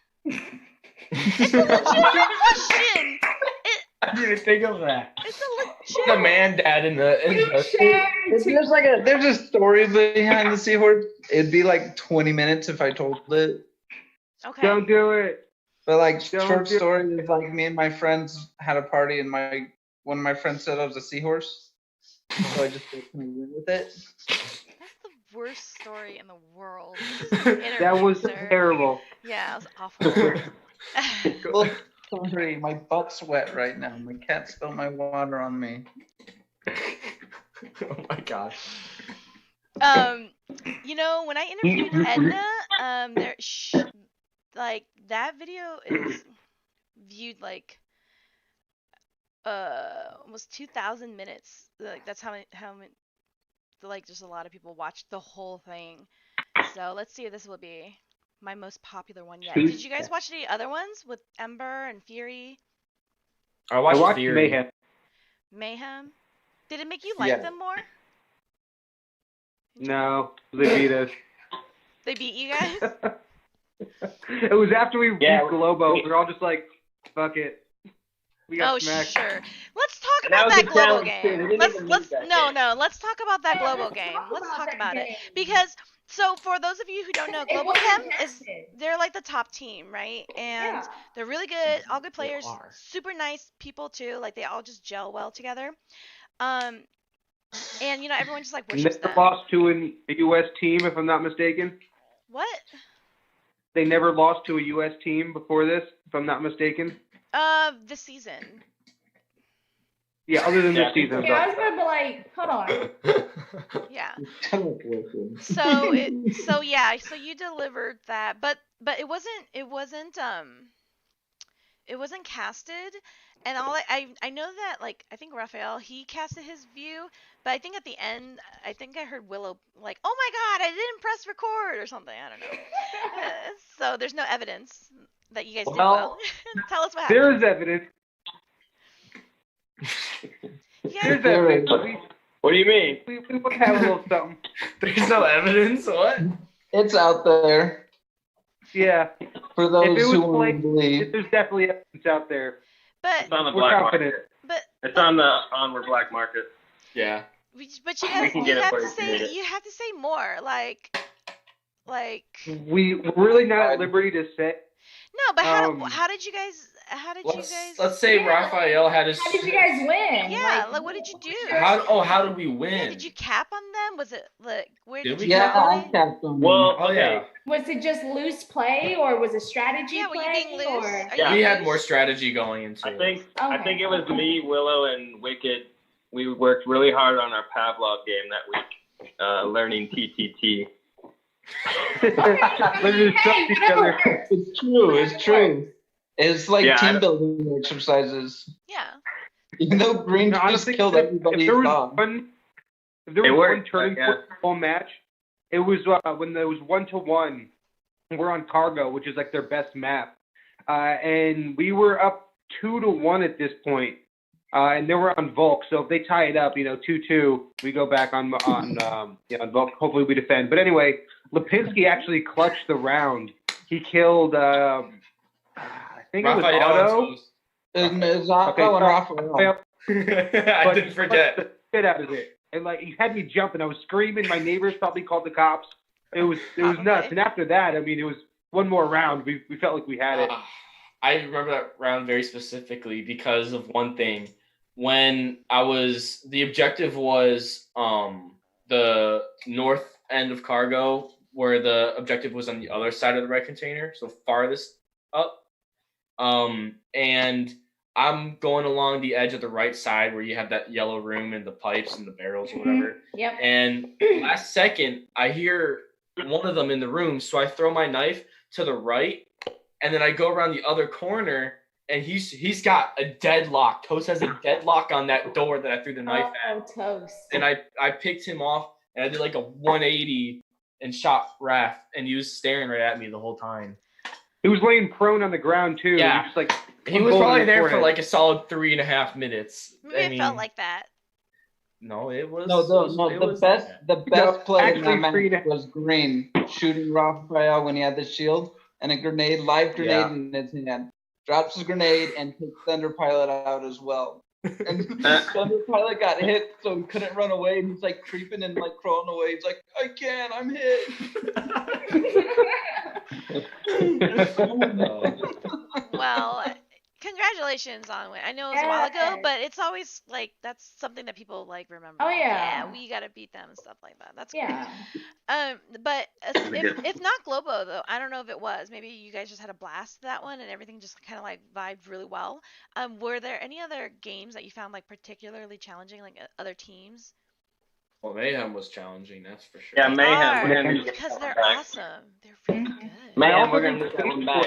S3: It's a legitimate question.
S5: I didn't even think of that.
S3: It's a legit.
S5: The man dad in the.
S7: There's a story behind the seahorse. It'd be like 20 minutes if I told it.
S3: Okay.
S8: Don't do it.
S7: But like
S8: Don't
S7: short
S8: do-
S7: story is like me and my friends had a party and one of my friends said I was a seahorse. So I just went with it.
S3: That's the worst story in the world.
S8: That was
S3: Sir.
S8: terrible.
S3: Yeah, it was awful.
S7: Well, sorry, my butt's wet right now. My cat spilled my water on me.
S5: Oh my gosh.
S3: You know, when I interviewed Edna, like that video is viewed like almost 2,000 minutes. Like that's how many like just a lot of people watched the whole thing. So let's see if this will be my most popular one yet. Did you guys watch any other ones with Ember and Fury?
S5: I watched
S8: Fury.
S5: Mayhem.
S3: Mayhem? Did it make you like them more?
S8: No, they beat us.
S3: They beat you guys?
S8: It was after we beat Globo. We were all just like, fuck it. We got smacked.
S3: Sure. Let's talk
S6: And that
S3: about
S6: was
S3: that
S6: a
S3: global
S6: challenge, too. They
S3: game.
S6: didn't
S3: Let's
S6: even lose that game.
S3: let's talk about that global game. Let's talk about it. Because so for those of you who don't know, Global Chem is they're like the top team, right? And they're really good, all good players, super nice people too. Like they all just gel well together. And you know, everyone just like worships
S8: Never
S3: them.
S8: lost to a U.S. team, if I'm not mistaken.
S3: What?
S8: They never lost to a U.S. team before this, if I'm not mistaken.
S3: This season.
S8: Yeah, other than this season.
S4: Yeah, I was gonna be like, hold on.
S3: Yeah. So you delivered that, but it wasn't casted, and all I know that like I think Raphael he casted his view, but I think at the end I think I heard Willow like, oh my god, I didn't press record or something, I don't know. So there's no evidence that you guys did well. Tell us what happened.
S8: There is evidence. There's evidence.
S6: What do you mean?
S8: We would have a little something.
S5: There's no evidence? What?
S7: It's out there.
S8: Yeah.
S7: For those
S8: if it
S7: who
S8: was
S7: want to
S8: played,
S7: believe.
S8: there's definitely evidence out there.
S3: But
S6: It's on the
S8: We're
S6: black
S8: confident.
S6: market. It's on the Onward black market.
S5: Yeah.
S3: but you guys
S6: can get it
S3: have
S6: for
S3: to
S6: you if you need
S3: say
S6: it.
S3: you have to say more like
S8: We're really not at liberty to say.
S3: no, but how did you guys
S5: Let's say Raphael had his.
S4: How did you guys win?
S3: Yeah, like what did you do?
S5: How did we win?
S3: Yeah, did you cap on them? Was it like where
S5: Did
S3: did
S5: we
S3: you
S7: Yeah,
S3: cap
S7: I
S3: on it?
S7: tapped them.
S6: Well,
S5: Oh yeah.
S4: Was it just loose play or was it strategy
S3: Yeah, were you
S4: play?
S3: being loose?
S4: Or...
S3: Are
S6: Yeah.
S3: you
S5: We had
S3: loose?
S5: more strategy going into
S6: I
S5: it.
S6: think
S4: Okay.
S6: it was me, Willow, and Wicked. We worked really hard on our Pavlov game that week, learning TTT.
S8: Let's just trust each other.
S7: It's true. It's true. It's like
S6: Yeah, I
S7: team
S6: don't-
S7: building exercises.
S3: Yeah.
S7: Even though Green
S8: No,
S7: just
S8: honestly,
S7: killed
S8: if
S7: everybody.
S8: there was
S7: dog.
S8: one, if there
S6: It
S8: was one
S6: worked,
S8: turning
S6: yeah.
S8: point in the whole match, it was when there was 1-1. We're on Cargo, which is like their best map, and we were up 2-1 at this point, and they were on Volk. So if they tie it up, 2-2, we go back on Volk. Hopefully we defend. But anyway, Lipinski actually clutched the round. He killed, I think it was Otto.
S7: And
S8: Okay,
S7: Rafael.
S5: I didn't forget.
S8: The shit out of it, and like he had me jumping. I was screaming. My neighbors probably called the cops. It was nuts. And after that, I mean, it was one more round. We felt like we had it.
S5: I remember that round very specifically because of one thing. When the objective was the north end of Cargo, where the objective was on the other side of the red container, so farthest up. And I'm going along the edge of the right side where you have that yellow room and the pipes and the barrels or whatever.
S4: Yep.
S5: And last second, I hear one of them in the room, so I throw my knife to the right, and then I go around the other corner, and he's got a deadlock. Toast has a deadlock on that door that I threw the knife at.
S4: Toast.
S5: And I picked him off, and I did like a 180 and shot Raph, and he was staring right at me the whole time.
S8: He was laying prone on the ground too.
S5: Yeah.
S8: He, just, like,
S5: He was probably there for like a solid 3.5 minutes.
S3: Maybe it felt like that.
S5: No, it was.
S7: The best play in that
S8: actually,
S7: match was Green shooting Rafael when he had the shield and a live grenade in his hand. Drops his grenade and takes Thunder Pilot out as well. And Thunder Pilot got hit, so he couldn't run away. And he's like creeping and like crawling away. He's like, I can't, I'm hit.
S3: Well, congratulations on it. I know it was a while ago, but it's always like that's something that people like remember.
S4: Oh,
S3: Like,
S4: yeah.
S3: we gotta beat them and stuff like that. That's
S4: Yeah.
S3: cool. But if not Globo though, I don't know if it was. Maybe you guys just had a blast that one and everything just kind of like vibed really well. Were there any other games that you found like particularly challenging, like other teams?
S5: Well, Mayhem was challenging, that's for sure.
S6: Yeah, Mayhem. We're
S3: Are,
S6: gonna
S3: because they're
S6: back.
S3: awesome. They're really good.
S6: Mayhem, we're gonna get that one back.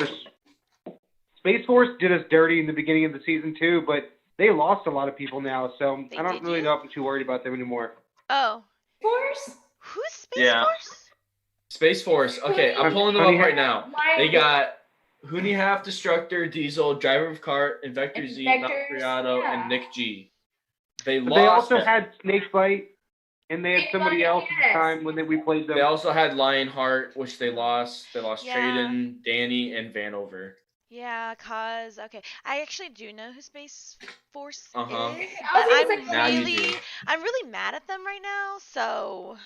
S8: Space Force did us dirty in the beginning of the season too, but they lost a lot of people now, so I don't really know if I'm too worried about them anymore.
S3: Oh.
S4: Force?
S3: Who's Space Force?
S5: Space Force. Okay, I'm pulling them up right now. They got Huni Half, Destructor, Diesel, Driver of Cart, Invector Z, Malcriado, and Nick G. They lost.
S8: They also had Snakebite, and they had somebody else at the time when we played them.
S5: They also had Lionheart, which they lost. They lost
S3: Yeah.
S5: Traden, Danny, and Vanover.
S3: Yeah, okay. I actually do know who Space Force is,
S5: Uh-huh.
S3: but
S5: Now you do.
S3: I'm really mad at them right now, so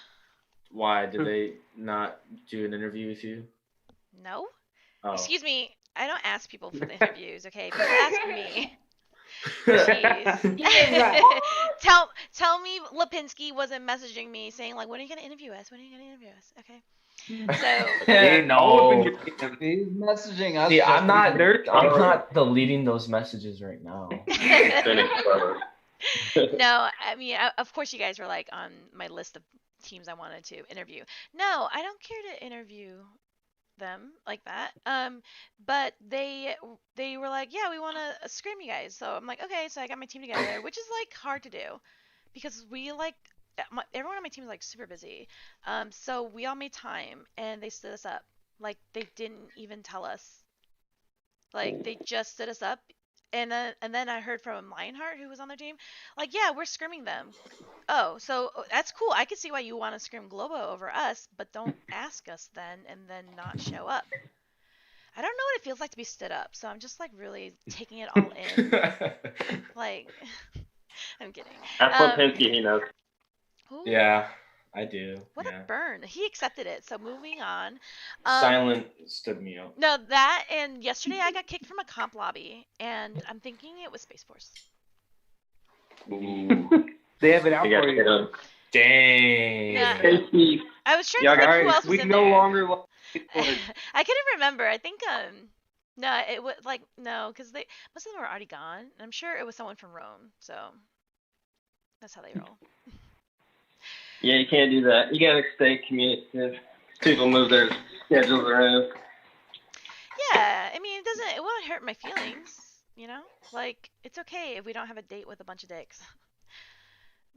S5: Why? Did they not do an interview with you?
S3: no.
S5: Oh.
S3: Excuse me, I don't ask people for the interviews, okay? People ask me. Jeez. Tell me Lipinski wasn't messaging me saying like, when are you gonna interview us? When are you gonna interview us? Okay. So
S5: No.
S7: He's messaging us.
S5: See, I'm not
S7: I'm
S5: not deleting those messages right now.
S3: No, I mean, of course you guys were like on my list of teams I wanted to interview. No, I don't care to interview them like that. But they were like, yeah, we want to scrim you guys. So I'm like, okay. So I got my team together, which is like hard to do because we like everyone on my team is like super busy. So we all made time and they stood us up. Like they didn't even tell us. Like they just stood us up. And then I heard from Lionheart, who was on their team, like, yeah, we're scrimming them. Oh, so that's cool. I can see why you want to scrim Globo over us, but don't ask us then and then not show up. I don't know what it feels like to be stood up, so I'm just, like, really taking it all in. Like, I'm kidding.
S6: That's what Pinsky, he knows.
S3: Ooh,
S5: Yeah, I do.
S3: what
S5: yeah.
S3: a burn. He accepted it, so moving on.
S5: Silent stood me up.
S3: No, that, and yesterday I got kicked from a comp lobby, and I'm thinking it was Space Force.
S5: Ooh.
S8: They have it out
S6: You got
S8: for
S6: to
S8: you.
S6: get on.
S5: Dang.
S3: Yeah.
S6: Casey.
S3: I was trying
S6: Yeah,
S3: to think
S8: All
S3: who
S8: right,
S3: else was
S8: we
S3: in
S8: no
S3: there.
S8: longer love Space Force.
S3: I couldn't remember. I think no, it was like no, because they most of them were already gone. I'm sure it was someone from Rome, so that's how they roll.
S6: Yeah, you can't do that. You got to stay communicative. People move their schedules around.
S3: Yeah, I mean, it won't hurt my feelings, you know? Like, it's okay if we don't have a date with a bunch of dicks.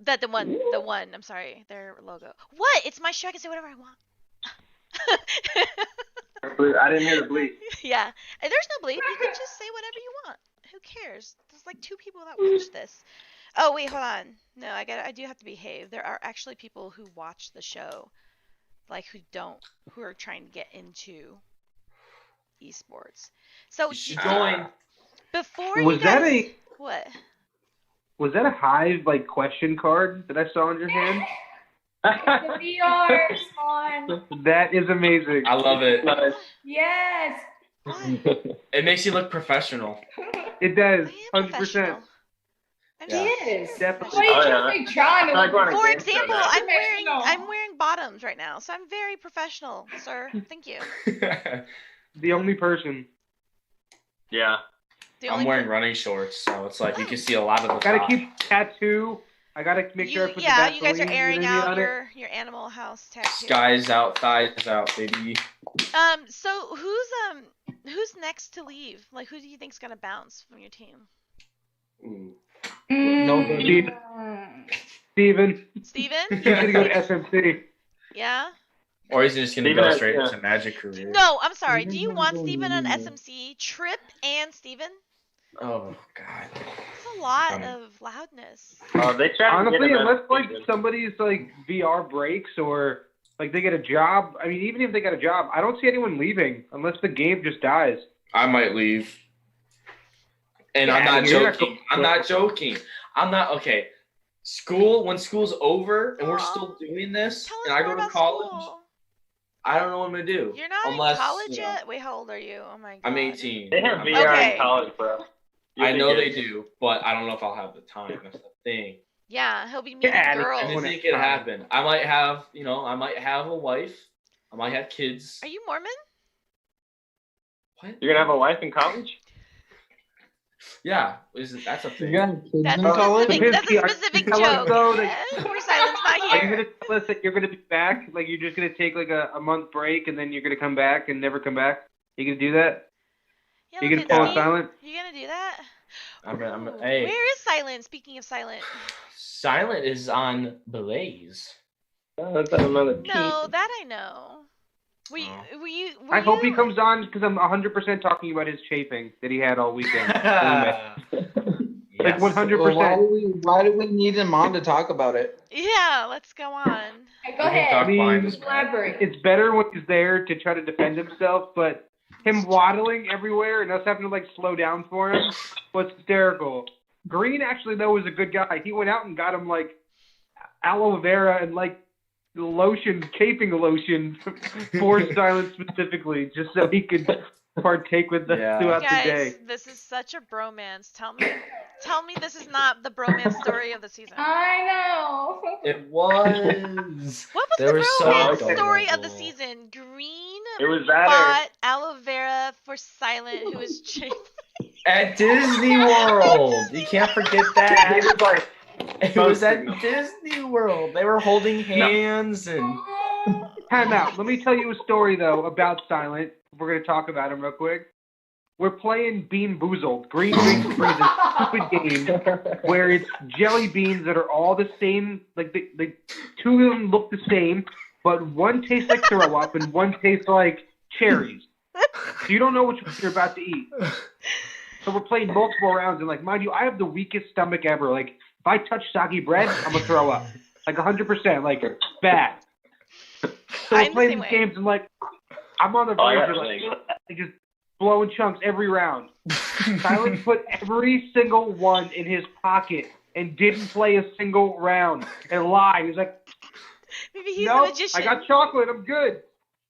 S3: The one, I'm sorry, their logo. What? It's my show, I can say whatever I want.
S6: I didn't hear the bleep.
S3: Yeah, and there's no bleep, you can just say whatever you want. Who cares? There's like 2 people that watch this. Oh, wait, hold on. No, I do have to behave. There are actually people who watch the show, like, who are trying to get into esports. So
S5: You should join.
S3: before
S8: Was
S3: you guys,
S8: that a
S3: what?
S8: was that a Hive like question card that I saw in your hand?
S4: The VR spawn.
S8: That is amazing.
S5: I love it.
S4: Yes.
S5: It makes you look professional.
S8: It does,
S3: I am
S8: 100%.
S3: professional. I'm
S5: Yeah.
S4: Yes.
S8: Definitely.
S4: What are you
S6: Oh,
S4: trying to trying
S6: Like
S4: to
S6: one of
S3: For
S6: the
S3: example,
S6: games
S3: I'm wearing bottoms right now, so I'm very professional, sir. Thank you.
S8: The only person.
S6: Yeah.
S3: The
S5: I'm
S3: only
S5: wearing running shorts, so it's like you can see a lot of the
S8: Gotta
S5: top.
S8: keep tattoo. I gotta make sure I put
S3: yeah,
S8: the
S3: you guys are
S8: Vaseline
S3: airing
S8: underneath
S3: out
S8: on it.
S3: your Animal House tattoo.
S5: Skies out, thighs out, baby.
S3: So who's next to leave? Like, who do you think's gonna bounce from your team?
S5: Ooh.
S7: Nobody.
S8: Steven.
S3: Steven?
S8: He's gonna go to SMC.
S3: Yeah.
S5: Or he's just gonna
S6: Steven
S5: go
S6: has-
S5: straight
S6: yeah.
S5: into Magic career.
S3: No, I'm sorry. Do you want Steven on SMC? Trip and Steven?
S5: Oh god.
S3: That's a lot of loudness.
S6: They try to get
S8: Honestly,
S6: him out
S8: unless
S6: of
S8: like
S6: season.
S8: somebody's like VR breaks or like they get a job. I mean, even if they get a job, I don't see anyone leaving unless the game just dies.
S5: I might leave. And I'm
S8: Yeah,
S5: not
S8: you're not
S5: joking.
S8: going-
S5: I'm not joking. I'm not okay. When school's over and we're still doing this
S3: Tell us
S5: and I
S3: more
S5: go to
S3: about
S5: college,
S3: school.
S5: I don't know what I'm gonna do.
S3: You're not
S5: unless,
S3: in college
S5: you know,
S3: yet? Wait, how old are you? Oh my god.
S5: I'm 18.
S6: They have
S5: I'm-
S6: VR
S3: Okay.
S6: in college, bro.
S5: I know they do, but I don't know if I'll have the time. That's the thing.
S3: Yeah, he'll be meeting
S8: Yeah,
S3: girls.
S5: Anything could happen. I might have a wife. I might have kids.
S3: Are you Mormon?
S5: What?
S6: You're gonna have a wife in college?
S5: Yeah, that's a
S9: You
S5: thing.
S9: got kids
S3: That's
S9: in
S3: a
S9: college?
S3: specific, that's a
S8: Lipinski,
S3: specific
S8: tell us
S3: joke.
S8: though that-
S3: Poor Silence not
S8: Are you
S3: here.
S8: gonna tell us that you're gonna be back? Like you're just gonna take like a month break and then you're gonna come back and never come back? You gonna do that?
S3: Yeah,
S8: You gonna
S3: Lipinski,
S8: pull a silent?
S3: You gonna do that?
S5: I'm hey.
S3: Where is Silent? Speaking of Silent.
S5: Silent is on Blaze.
S6: Oh, that's another
S3: No, that I know. Were you,
S8: I hope he comes on because I'm 100% talking about his chafing that he had all weekend. Like
S5: Yes.
S8: 100%.
S9: Why do we need him on to talk about it?
S3: Yeah, let's go on.
S4: Hey, go
S5: We can
S4: ahead.
S5: talk behind
S8: mean,
S5: his back.
S4: Elaborate.
S8: It's better when he's there to try to defend himself, but him waddling everywhere and us having to like slow down for him was hysterical. Green actually though was a good guy. He went out and got him like aloe vera and like lotion, chafing lotion for Silent specifically, just so he could partake with them
S5: Yeah.
S8: throughout the
S3: Guys,
S8: day.
S3: this is such a bromance. Tell me this is not the bromance story of the season.
S4: I know.
S5: It was.
S3: What was
S5: There
S3: the
S5: was so
S3: bromance
S5: much
S3: story of the
S5: adorable.
S3: season? Green
S6: It was that
S3: bought aloe vera for Silent, who was chafing.
S5: At Disney World. You can't forget that.
S6: He was like,
S5: It was at Disney World. They were holding hands and.
S8: Time out. Let me tell you a story though about Silent. We're gonna talk about him real quick. We're playing Bean Boozled. Green Drinks brings a stupid game where it's jelly beans that are all the same. Like the two of them look the same, but one tastes like throw up and one tastes like cherries. So you don't know which one you're about to eat. So we're playing multiple rounds, and like, mind you, I have the weakest stomach ever. Like, if I touch soggy bread, I'm gonna throw up. Like 100%, like bad. So we're
S3: I'm the
S8: playing
S3: same
S8: these
S3: way.
S8: games, and like, I'm on the
S6: Oh,
S8: verge
S6: yeah,
S8: of like just blowing chunks every round. Silent put every single one in his pocket and didn't play a single round and lied. He was like,
S3: Maybe he's
S8: "No,
S3: a magician.
S8: I got chocolate. I'm good."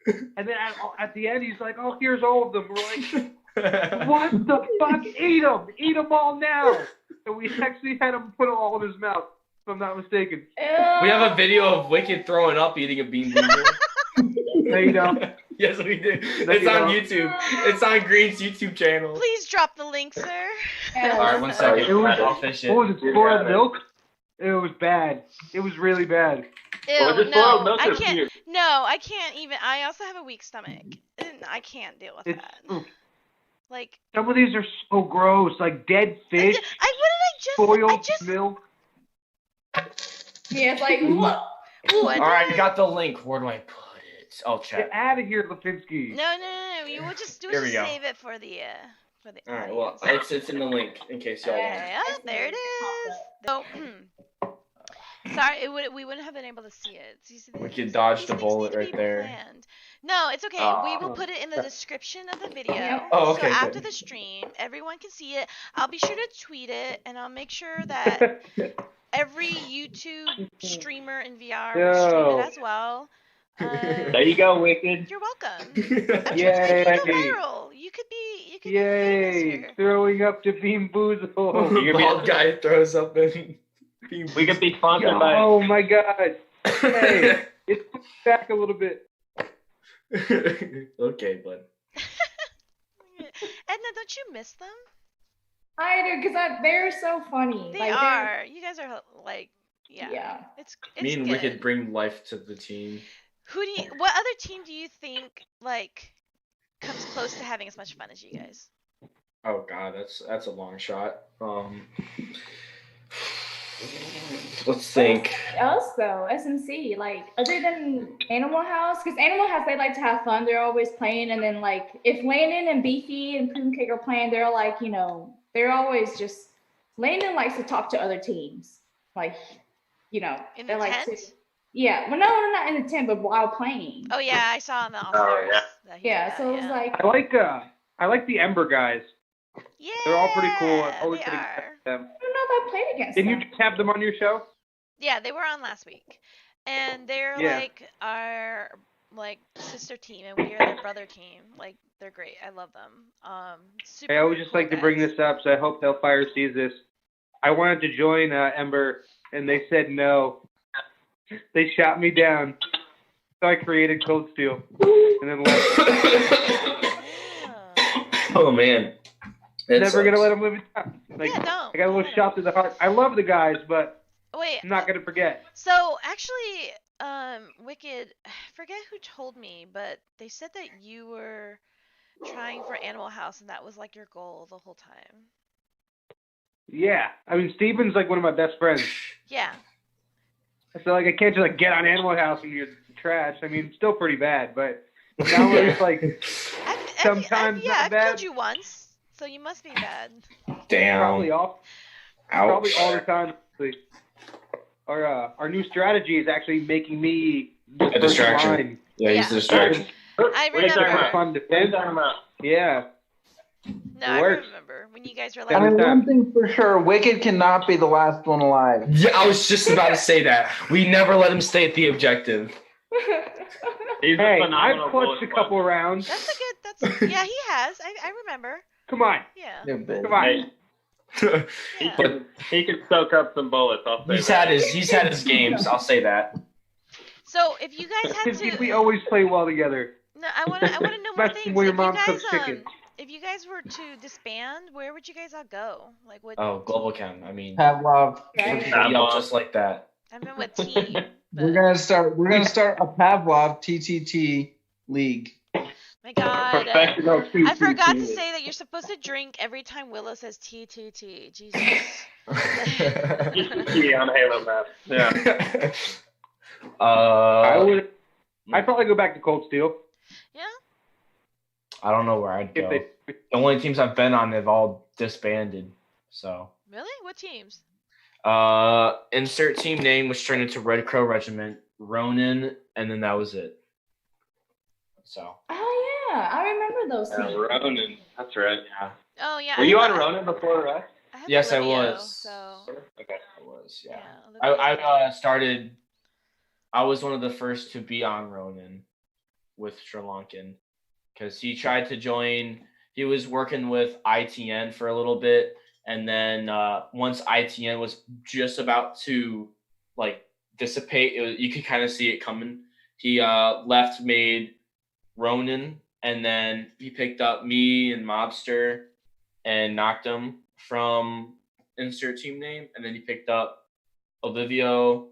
S8: And then at the end, he's like, "Oh, here's all of them." We're like, "What the fuck? Eat them! Eat them all now!" And we actually had him put them all in his mouth, if I'm not mistaken.
S5: We have a video of Wicked throwing up eating a bean boozle.
S8: There you go.
S5: Yes, we do.
S8: There
S5: It's
S8: you
S5: on
S8: go.
S5: YouTube. It's on Green's YouTube channel.
S3: Please drop the link, sir.
S5: All right, 1 second.
S8: It was-
S5: I'll fish it.
S8: What was it? Spoiled milk? It was bad. It was really bad.
S6: Well,
S3: Ew,
S6: just boiled
S3: no,
S6: milk
S3: I
S6: or
S3: can't.
S6: puke?
S3: No, I can't even. I also have a weak stomach, and I can't deal with
S8: It's
S3: that. Like,
S8: some of these are so gross, like dead fish,
S3: what did I just?
S8: spoiled milk.
S4: Yeah, it's like, look.
S3: What?
S5: All right, I got the link. Where do I put it? Oh, chat.
S8: Get out of here, Lipinski.
S3: No. You will just
S5: Here we go.
S3: save it for the
S5: All right, well, it's in the link in case y'all want.
S3: Okay, oh, there it is. So, sorry, we wouldn't have been able to see it. So you see
S5: We
S3: these
S5: could dodge
S3: things
S5: the
S3: need
S5: bullet
S3: to
S5: right
S3: be
S5: there.
S3: planned. No, it's okay. We will put it in the description of the video.
S5: Oh, okay,
S3: So after
S5: good.
S3: the stream, everyone can see it. I'll be sure to tweet it, and I'll make sure that every YouTube streamer in VR will stream it as well.
S6: There you go, Wicked.
S3: You're welcome. I'm sure it's
S8: Yay.
S3: going to go viral. You could be famous
S8: Yay!
S3: here.
S8: Throwing up to Bean Boozled.
S5: Bald guy throws up in.
S6: We could be sponsored by.
S8: Oh my god. Hey, it's back a little bit.
S5: Okay, bud.
S3: Edna, don't you miss them?
S4: I do, because they're so funny.
S3: They
S4: like,
S3: are. You guys are like,
S4: Yeah.
S3: It's
S5: Me and
S3: good.
S5: Wicked bring life to the team.
S3: What other team do you think like comes close to having as much fun as you guys?
S5: Oh god, that's a long shot. Let's think.
S4: Us though, SMC, like other than Animal House, because Animal House they like to have fun. They're always playing, and then like if Landon and Beefy and Poomcake are playing, they're like they're always just Landon likes to talk to other teams, like
S3: In the
S4: they're like
S3: tent?
S4: yeah, well no, not in the tent, but while playing.
S3: Oh yeah, I saw on the All
S6: Oh,
S3: Stars.
S6: yeah.
S3: that he did
S4: Yeah,
S3: that,
S4: so it was
S3: yeah.
S4: like
S8: I like the Ember guys.
S3: Yeah,
S8: They're all pretty cool. I've always
S3: they
S8: been
S3: are.
S8: against them.
S4: I don't know if I played against
S8: Didn't you
S4: them.
S8: just have them on your show?
S3: Yeah, they were on last week, and they're
S8: Yeah.
S3: like our like sister team, and we are their brother team. Like they're great. I love them. Super
S8: Hey, I would just
S3: cool
S8: like to bring
S3: guys.
S8: this up, so I hope Hellfire sees this. I wanted to join Ember, and they said no. They shot me down. So I created Cold Steel, and then left.
S3: Yeah.
S5: Oh man.
S8: Never gonna let them live it down. Like,
S3: Yeah, don't.
S8: I got a little shot to the heart. I love the guys, but
S3: Wait.
S8: I'm not gonna forget.
S3: So actually, Wicked, I forget who told me, but they said that you were trying for Animal House, and that was like your goal the whole time.
S8: Yeah, I mean Steven's like one of my best friends.
S3: Yeah.
S8: So like I can't just like get on Animal House and you're trash. I mean, still pretty bad, but now it's like sometimes
S3: yeah,
S8: not
S3: I've
S8: bad.
S3: killed you once, so you must be bad.
S5: Damn.
S8: Probably all
S5: Ouch.
S8: the time. Actually. Our new strategy is actually making me
S5: A distraction.
S8: line.
S5: Yeah, he's
S3: Yeah.
S5: a distraction.
S3: I
S6: What are you talking
S3: remember.
S6: about?
S8: Fun
S6: What are you
S8: defense.
S6: talking about?
S8: Yeah.
S3: No, I
S8: works.
S3: remember when you guys were
S7: I
S3: like,
S7: mean, one thing for sure, Wicked cannot be the last one alive.
S5: Yeah, I was just about to say that. We never let him stay at the objective.
S6: He's
S8: Hey,
S6: a phenomenal
S8: I've clutched a
S6: bullet
S8: couple rounds.
S3: that's a good. That's yeah, he has. I remember.
S8: Come on.
S3: Yeah.
S8: Come on.
S6: Hey,
S3: Yeah.
S6: he can soak up some bullets. I'll say
S5: he's
S6: that.
S5: had his games. I'll say that.
S3: So if you guys had to,
S8: We always play well together.
S3: no, I want to know more
S8: Especially
S3: things.
S8: when your
S3: If you
S8: mom
S3: guys,
S8: cooks chicken.
S3: if you guys were to disband, where would you guys all go? Like what?
S5: Oh, Global Chem. I mean,
S7: Pavlov.
S5: y'all just like that.
S3: I mean, what team?
S7: We're
S3: But,
S7: gonna start a Pavlov TTT league.
S3: my God,
S8: Professional
S3: I forgot to
S8: TTT.
S3: say that you're supposed to drink every time Willow says TTT. Jesus.
S6: TTT on Halo map. Yeah.
S8: I'd probably go back to Cold Steel.
S3: Yeah.
S5: I don't know where I'd
S8: If
S5: go.
S8: they,
S5: The only teams I've been on have all disbanded. So,
S3: Really? What teams?
S5: insert team name, which turned into Red Crow Regiment, Ronin, and then that was it. So,
S4: Oh yeah, I remember those
S6: Yeah,
S4: things.
S6: Ronin. That's right.
S5: yeah.
S3: Oh yeah.
S6: Were you on Ronin before, right?
S3: I have
S5: Yes, I
S3: Olivia,
S5: was.
S3: So
S6: Okay.
S5: I was, yeah.
S3: yeah.
S5: I started. I was one of the first to be on Ronin with Sri Lankan because he tried to join. He was working with ITN for a little bit, and then once ITN was just about to like dissipate, you could kind of see it coming. He left, made Ronin, and then he picked up me and Mobster and knocked him from insert team name, and then he picked up Olivio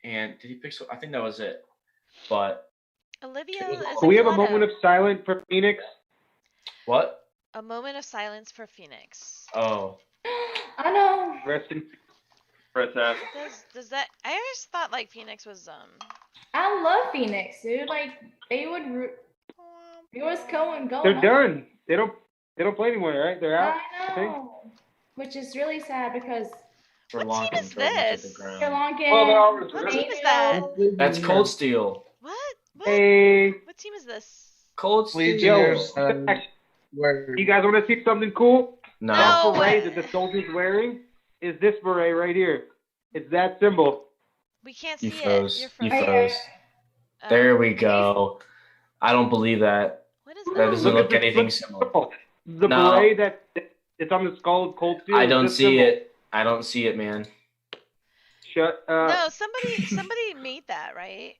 S5: and did he pick? I think that was it. But
S3: Olivia is
S8: Can we have a
S3: Coletto.
S8: moment of silence for Phoenix?
S5: what?
S3: A moment of silence for Phoenix.
S5: Oh,
S4: I know.
S8: Rest in
S3: Does that? I always thought like Phoenix was
S4: I love Phoenix, dude. Like they would. It was going.
S8: They're done. They don't play anymore, right? They're out.
S4: I know. Which is really sad because
S5: for
S3: What team is this?
S4: Sri Lankan.
S3: What team is that?
S5: That's Cold Steel.
S3: What?
S8: Hey,
S3: What team is this?
S5: Cold Steel.
S7: Legionnaires.
S8: Where you guys want to see something cool?
S5: No.
S8: That beret that the soldier's wearing is this beret right here. It's that symbol.
S3: We can't
S5: You
S3: see
S5: froze.
S3: it.
S5: You
S3: You're
S5: froze. There we go. I don't believe that.
S3: What is
S5: That
S3: that?
S5: doesn't look anything similar.
S8: The
S5: No.
S8: beret that it's on the skull of Cold Steel.
S5: I
S8: is
S5: don't
S8: this
S5: see
S8: symbol.
S5: it. I don't see it, man.
S8: Shut up.
S3: No, somebody made that, right?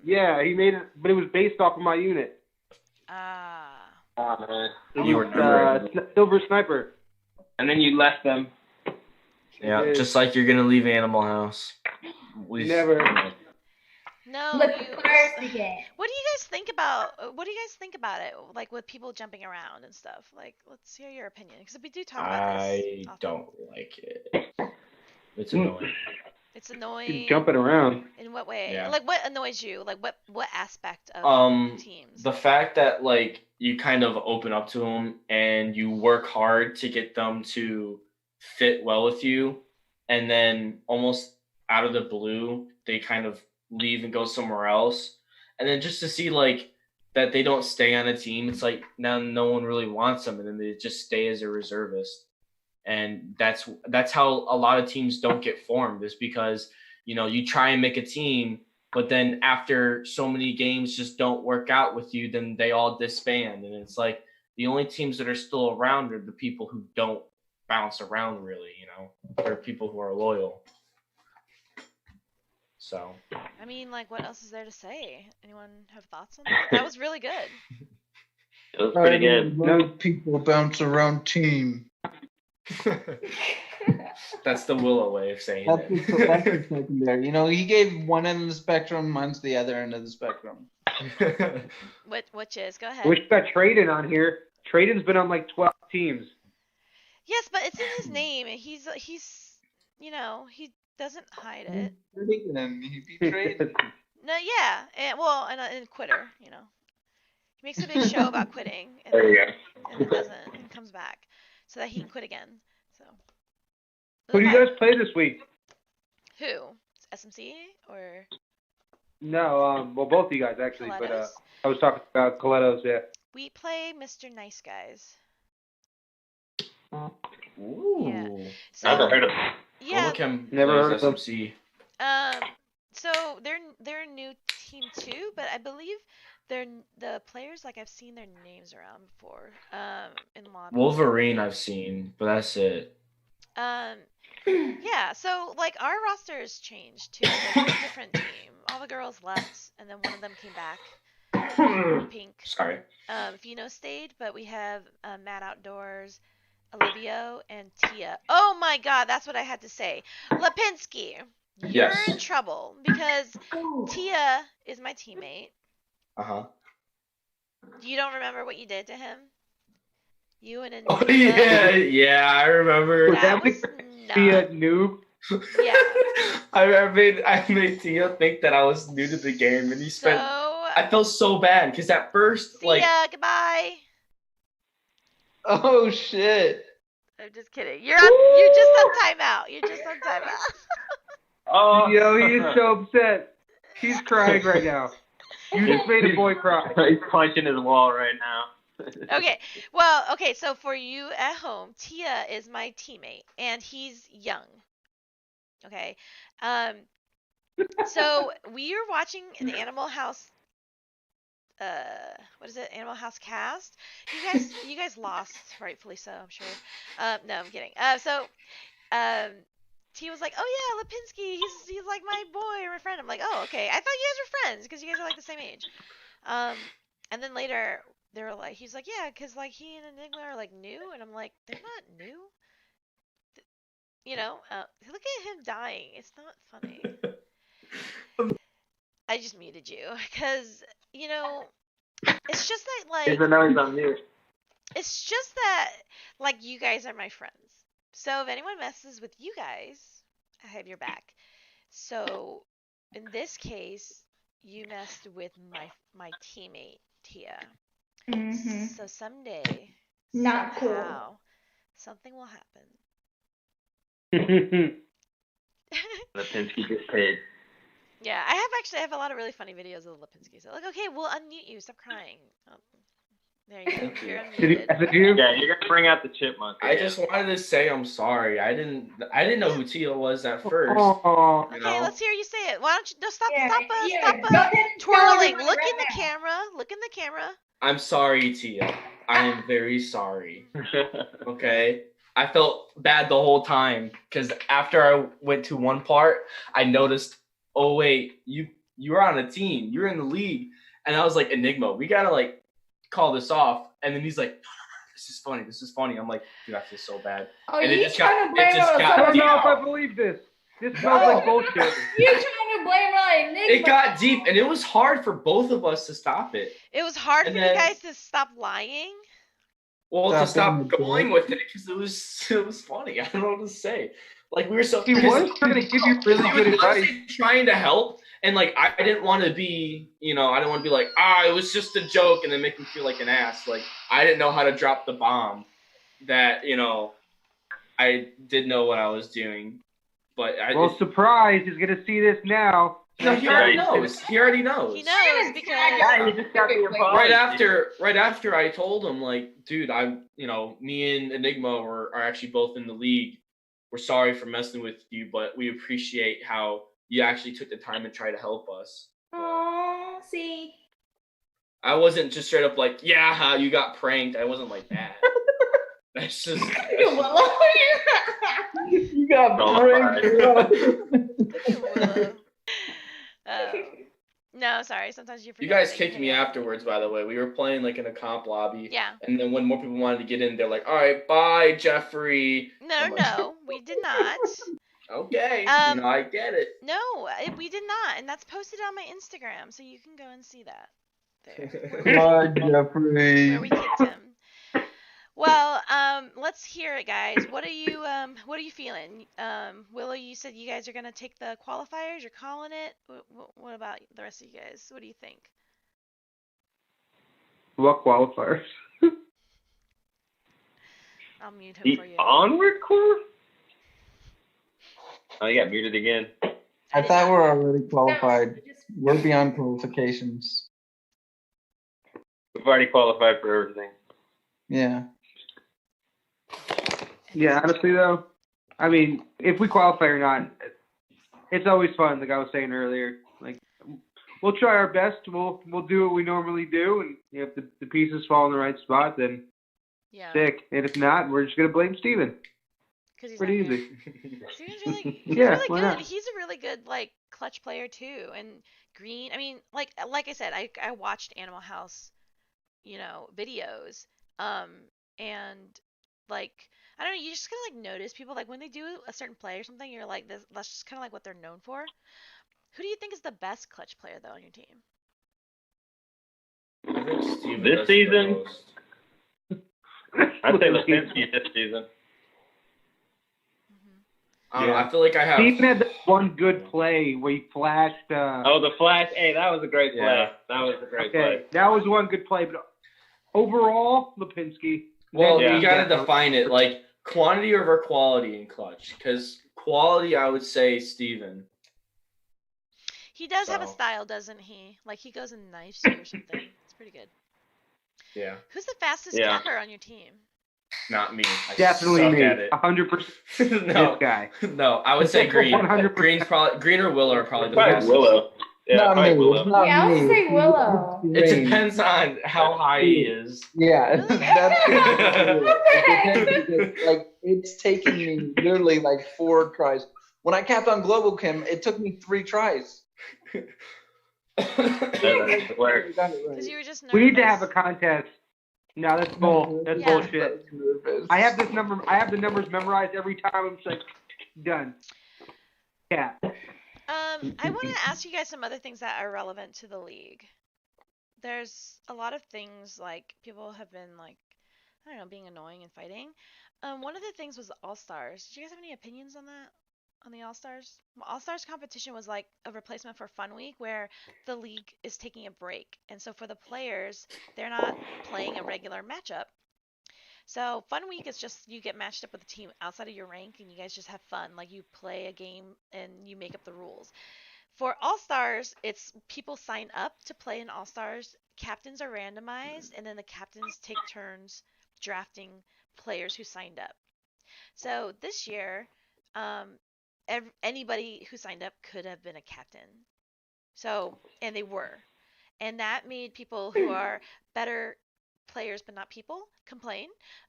S8: Yeah, he made it, but it was based off of my unit.
S6: Man.
S5: You were never.
S8: Silver Sniper.
S6: And then you left them.
S5: Yeah, just like you're gonna leave Animal House.
S8: Never.
S3: No.
S4: Let the fires begin.
S3: What do you guys think about? What do you guys think about it? Like with people jumping around and stuff. Like, let's hear your opinion because we do talk about this.
S5: I
S3: often.
S5: don't like it. It's annoying.
S3: It's annoying.
S8: Jumping around.
S3: In what way?
S5: Yeah.
S3: Like, what annoys you? Like, what aspect of teams?
S5: The fact that like you kind of open up to them and you work hard to get them to fit well with you, and then almost out of the blue they kind of leave and go somewhere else, and then just to see like that they don't stay on a team, it's like now no one really wants them, and then they just stay as a reservist. And that's how a lot of teams don't get formed, is because, you know, you try and make a team, but then after so many games just don't work out with you, then they all disband. And it's like the only teams that are still around are the people who don't bounce around really, you know. They're people who are loyal. So.
S3: I mean, like, what else is there to say? Anyone have thoughts on that? That was really good.
S6: It was pretty good.
S7: No people bounce around team.
S5: That's the Willow way of saying
S7: That's
S5: it.
S7: secondary. You know, he gave one end of the spectrum, mine's the other end of the spectrum.
S3: Which is? Go ahead.
S8: We got Traden on here. Traden's been on like 12 teams.
S3: Yes, but it's in his name. He's you know, he doesn't hide it.
S7: He betrayed.
S3: No, yeah, and quitter, you know. He makes a big show about quitting, and
S6: There you go.
S3: and then doesn't, and comes back so that he can quit again. So.
S8: Who do you guys play this week?
S3: Who? SMC or?
S8: No, well, both of you guys actually, but
S3: Colettos?
S8: I was talking about Colettos, yeah.
S3: We play Mr. Nice Guys.
S5: Ooh.
S3: Yeah.
S6: Never heard of them.
S3: Yeah.
S8: Never heard of them.
S5: SMC.
S3: So they're a new team too, but I believe the players, like, I've seen their names around before. In lobby.
S5: Wolverine I've seen, but that's it.
S3: Yeah, so like our roster has changed too. Like, it's a different team. All the girls left, and then one of them came back. Pink.
S5: Sorry.
S3: Fino stayed, but we have Matt Outdoors, Olivio, and Tia. Oh my God, that's what I had to say. Lipinski, you're
S5: Yes.
S3: in trouble because Tia is my teammate.
S5: Uh-huh.
S3: You don't remember what you did to him? You and
S5: Oh yeah, I remember.
S3: That was
S8: Tia noob.
S3: Yeah.
S5: I made Tia think that I was new to the game, and he spent. I felt so bad because at first,
S3: See ya, goodbye.
S7: Oh shit.
S3: I'm just kidding. You're just on timeout. You're just on timeout.
S6: Oh,
S8: Yo, he is so upset. He's crying right now. You just made a boy cry.
S6: He's punching his wall right now.
S3: Okay. Well, okay, so for you at home, Tia is my teammate and he's young. Okay. So we are watching an Animal House what is it? Animal House cast. You guys lost, rightfully so, I'm sure. No, I'm kidding. Tia was like, "Oh yeah, Lipinski, he's like my boy or my friend." I'm like, "Oh, okay. I thought you guys were friends because you guys are like the same age." And then later they were like, he's like, "Yeah, because like he and Enigma are like new," and I'm like, "They're not new." You know, look at him dying. It's not funny. I just muted you because you know it's just that like
S6: He's on mute.
S3: it's just that like you guys are my friends. So if anyone messes with you guys, I have your back. So in this case, you messed with my teammate Tia.
S4: Mhm.
S3: So someday,
S4: Not cool.
S3: somehow, something will happen.
S6: Lipinski gets paid.
S3: Yeah, I have a lot of really funny videos of Lipinski. So like, okay, we'll unmute you. Stop crying. Oh, there you go. You're unmuted.
S6: Yeah, you're gonna bring out the chipmunk.
S5: I just wanted to say I'm sorry. I didn't know who Tia was at first.
S8: Oh.
S5: You
S3: Okay,
S5: know?
S3: let's hear you say it. Why don't you stop
S4: Yeah,
S3: stop
S4: go ahead and tell
S3: twirling.
S4: everybody
S3: Look
S4: right
S3: in the
S4: now.
S3: camera. Look in the camera.
S5: I'm sorry, Tia. I am very sorry. Okay? I felt bad the whole time because after I went to one part, I noticed, oh wait, you were on a team. You're in the league. And I was like, Enigma, we gotta like call this off. And then he's like, no, this is funny. This is funny. I'm like, dude, I feel so bad.
S4: Oh,
S5: And it
S4: you
S5: just
S4: trying to blame
S5: it just
S4: it
S5: got
S8: I don't
S4: on
S8: know
S4: someone
S8: if I
S4: else?
S8: believe this. This smells like bullshit.
S4: You trying to blame it on Enigma?
S5: It got deep, and it was hard for both of us to stop it.
S3: It was hard
S5: And
S3: for
S5: then-
S3: you guys to stop lying.
S5: Well,
S7: Stop
S5: to stop
S7: being a
S5: going
S7: dick.
S5: with it because it was funny. I don't know what to say. Like we were so
S8: He was trying to give you really good advice.
S5: trying to help, and like I didn't want to be, I didn't want to be like, it was just a joke, and then make me feel like an ass. Like I didn't know how to drop the bomb. That I did know what I was doing, but
S8: Well, surprise! He's gonna see this now.
S5: no, he already knows. He already knows.
S3: He knows because
S6: Yeah, you just got the
S5: Right after I told him, like, dude, me and Enigma are actually both in the league. We're sorry for messing with you, but we appreciate how you actually took the time and tried to help us.
S4: Oh, see.
S5: I wasn't just straight up like, yeah, you got pranked. I wasn't like that. That's just.
S7: You got pranked.
S3: No, sorry. Sometimes you forget.
S5: You guys
S3: that
S5: kicked
S3: can
S5: me
S3: hang out.
S5: afterwards, by the way. We were playing like in a comp lobby.
S3: Yeah.
S5: And then when more people wanted to get in, they're like, all right, bye, Jeffrey.
S3: No, we did not.
S5: Okay. I get it.
S3: No, we did not, and that's posted on my Instagram, so you can go and see that. There.
S7: Bye, Jeffrey.
S3: Where we kicked him. Well, let's hear it, guys. What are you feeling? Willow, you said you guys are gonna take the qualifiers. You're calling it. What about the rest of you guys? What do you think?
S8: What qualifiers?
S3: I'll mute him
S6: The
S3: for you.
S6: Onward core? Oh, you got muted again.
S7: I thought we were already qualified. We're beyond qualifications.
S6: We've already qualified for everything.
S7: Yeah.
S8: Yeah, honestly though, I mean, if we qualify or not, it's always fun. Like I was saying earlier, like we'll try our best. We'll do what we normally do, and if the pieces fall in the right spot, then
S3: Yeah.
S8: sick. And if not, we're just gonna blame Steven.
S3: Because he's
S8: Pretty
S3: not here.
S8: easy.
S3: Steven's really, he's
S8: Yeah,
S3: really
S8: why
S3: good.
S8: not?
S3: He's a really good like clutch player too. And Green, I mean, like I said, I watched Animal House, videos, and like I don't know, you just kind of like notice people like when they do a certain play or something, you're like that's just kind of like what they're known for. Who do you think is the best clutch player though on your team?
S5: I think Steven
S6: This
S5: does the
S6: season?
S5: most.
S6: I'd say Lipinski this season.
S5: I don't know. I feel like I have.
S8: Steven had that one good play where he flashed.
S6: Oh, the flash. Hey, that was a great play.
S5: Yeah.
S6: That was a great
S8: Okay,
S6: play.
S8: that was one good play, but overall, Lipinski.
S5: Well,
S6: Yeah.
S5: you gotta define it like quantity over quality in clutch. Because quality, I would say Steven.
S3: He does have a
S5: So.
S3: style, doesn't he? Like he goes and knifes you or something. It's pretty good.
S5: Yeah.
S3: Who's the fastest
S6: Yeah.
S3: capper on your team?
S5: Not me. I
S8: Definitely
S5: suck
S8: me.
S5: at it.
S8: 100%
S5: No,
S8: this guy.
S5: no, I would say Green.
S8: 100%.
S5: Green or Willow are probably the
S6: Probably
S5: best.
S6: Willow. Yeah,
S7: Not
S6: probably
S7: me.
S6: Willow.
S7: Not
S4: Yeah, I would
S7: me.
S4: say Willow.
S5: It
S7: Green.
S5: depends on how high he is.
S7: Yeah,
S3: Really?
S7: that's
S4: Okay.
S7: because, like it's taken me literally like 4 tries. When I capped on Global Kim, it took me 3 tries.
S6: That works.
S3: Because you were just nervous.
S8: We need to have a contest. No, that's bull. That's
S3: Yeah.
S8: bullshit. I have this number. I have the numbers memorized every time. I'm just like, done. Yeah.
S3: I want to ask you guys some other things that are relevant to the league. There's a lot of things like people have been like, I don't know, being annoying and fighting. One of the things was the All-Stars. Did you guys have any opinions on that? On the All-Stars? All-Stars competition was like a replacement for Fun Week where the league is taking a break. And so for the players, they're not playing a regular matchup. So Fun Week is just you get matched up with a team outside of your rank and you guys just have fun. Like you play a game and you make up the rules. For All-Stars, it's people sign up to play in All-Stars. Captains are randomized and then the captains take turns drafting players who signed up. So this year, anybody who signed up could have been a captain. So, and they were. And that made people who are better players but not people complain.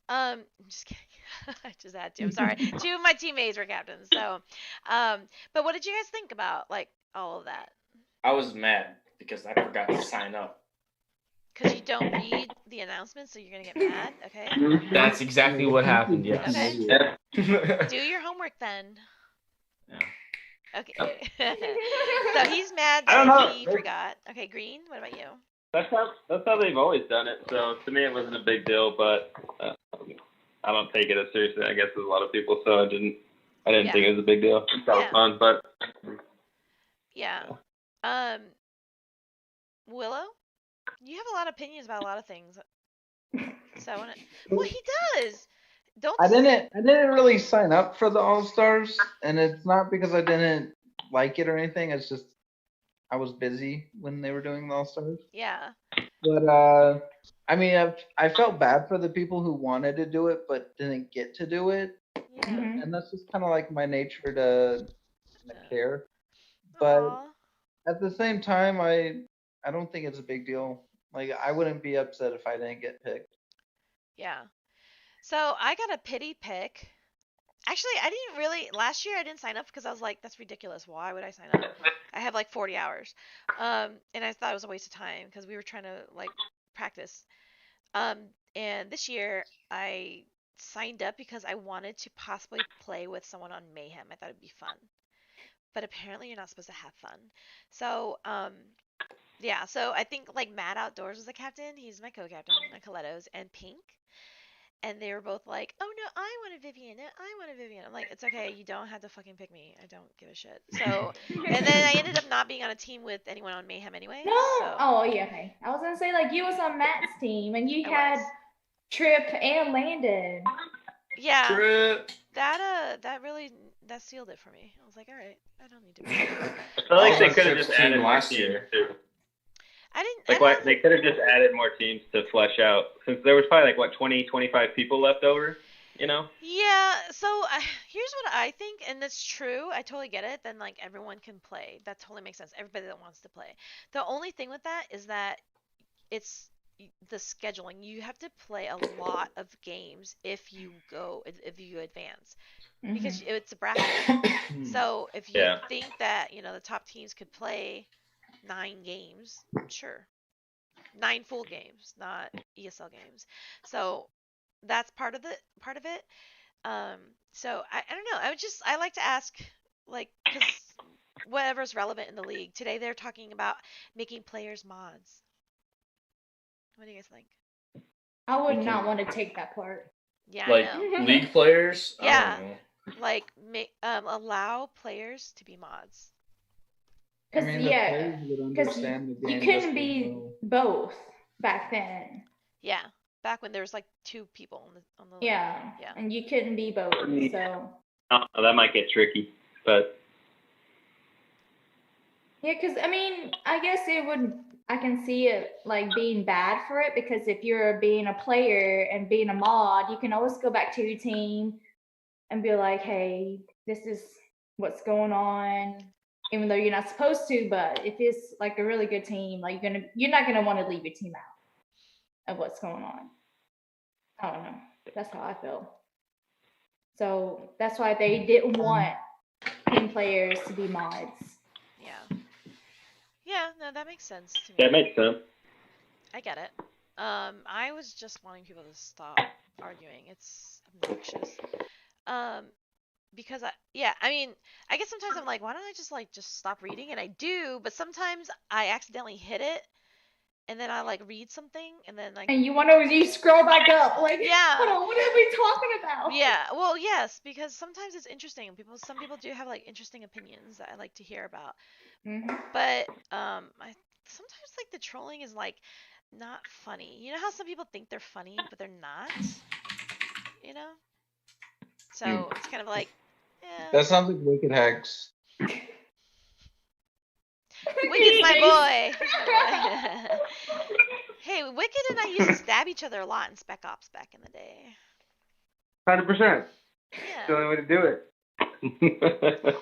S3: I'm just kidding. I just had to. I'm sorry. 2 of my teammates were captains. So, but what did you guys think about like all of that?
S5: I was mad because I forgot to sign up.
S3: Because you don't read the announcements, so you're gonna get mad. Okay.
S5: That's exactly what happened. Yes.
S3: Okay. Do your homework then.
S5: Yeah.
S3: Okay. So he's mad
S6: I don't
S3: that
S6: know.
S3: he forgot. Okay, Green. What about you?
S6: That's how they've always done it. So to me, it wasn't a big deal, but I don't take it as seriously, I guess, as a lot of people. So I didn't
S3: Yeah.
S6: think it was a big deal. It was fun, but
S3: Yeah. Willow, you have a lot of opinions about a lot of things. So I want to. Well, he does. Don't.
S7: I didn't really sign up for the All Stars, and it's not because I didn't like it or anything. It's just I was busy when they were doing the All Stars.
S3: Yeah.
S7: But I mean, I felt bad for the people who wanted to do it but didn't get to do it,
S3: Yeah.
S7: and that's just kind of like my nature to care. But
S3: Aw.
S7: at the same time, I don't think it's a big deal. Like I wouldn't be upset if I didn't get picked.
S3: Yeah. So I got a pity pick. Actually, I didn't really. Last year, I didn't sign up because I was like, "That's ridiculous. Why would I sign up? I have like 40 hours." And I thought it was a waste of time because we were trying to like practice. And this year, I signed up because I wanted to possibly play with someone on Mayhem. I thought it'd be fun. But apparently, you're not supposed to have fun. So, yeah. So I think like Matt Outdoors was the captain. He's my co-captain, my Colettos, and Pink. And they were both like, "Oh no, I want a Vivian. I want a Vivian." I'm like, "It's okay. You don't have to fucking pick me. I don't give a shit." So, and then I ended up not being on a team with anyone on Mayhem anyway.
S4: No.
S3: So.
S4: Oh yeah. Okay. I was gonna say like you was on Matt's team and you
S3: I
S4: had
S3: was.
S4: Trip and Landon.
S3: Yeah.
S5: Trip.
S3: That really sealed it for me. I was like, all right, I don't need to.
S6: I feel like they could have just added more
S5: last
S6: teams
S5: year.
S6: too.
S3: I didn't.
S6: Like what, they could have just added more teams to flesh out, since there was probably like what 20, 25 people left over, you know?
S3: Yeah. So here's what I think, and that's true. I totally get it. Then like everyone can play. That totally makes sense. Everybody that wants to play. The only thing with that is that it's the scheduling. You have to play a lot of games if you advance, because it's a bracket. So if you think that the top teams could play 9 games, sure, 9 full games, not ESL games. So that's part of it. So I don't know. I like to ask, like, because whatever's relevant in the league today, they're talking about making players mods. What do you guys think?
S4: I would not want to take that part.
S3: Yeah,
S5: Like
S3: I know.
S5: league players?
S3: Yeah.
S5: I don't know.
S3: Like allow players to be mods.
S7: I
S4: Because
S7: mean, the players would understand the
S4: you
S7: game
S4: couldn't
S7: just
S4: be
S7: as well.
S4: both back then.
S3: Yeah, back when there was like 2 people on the
S4: Yeah.
S3: Yeah.
S4: And you couldn't be both. So
S6: I don't know, that might get tricky, but
S4: yeah, because I mean, I guess I can see it like being bad for it, because if you're being a player and being a mod, you can always go back to your team and be like, hey, this is what's going on, even though you're not supposed to. But if it's like a really good team, like you're not gonna want to leave your team out of what's going on. I don't know. That's how I feel. So that's why they didn't want team players to be mods.
S3: Yeah. Yeah, no, that makes sense to me.
S6: that makes sense.
S3: I get it. I was just wanting people to stop arguing. It's obnoxious. because I mean, I guess sometimes I'm like, why don't I just stop reading? And I do, but sometimes I accidentally hit it, and then I like read something, and then like
S4: And you scroll back up, like,
S3: Yeah.
S4: hold on, what are we talking about?
S3: yeah, well, yes, because sometimes it's interesting. Some people do have like interesting opinions that I like to hear about.
S4: Mhm.
S3: But I sometimes like the trolling is like not funny. You know how some people think they're funny, but they're not. You know, so it's kind of like,
S7: That sounds like Wicked Hacks.
S3: Wicked's my boy. He's my boy. Hey, Wicked and I used to stab each other a lot in Spec Ops back in the day.
S8: 100%.
S3: Yeah.
S8: The only way to do it.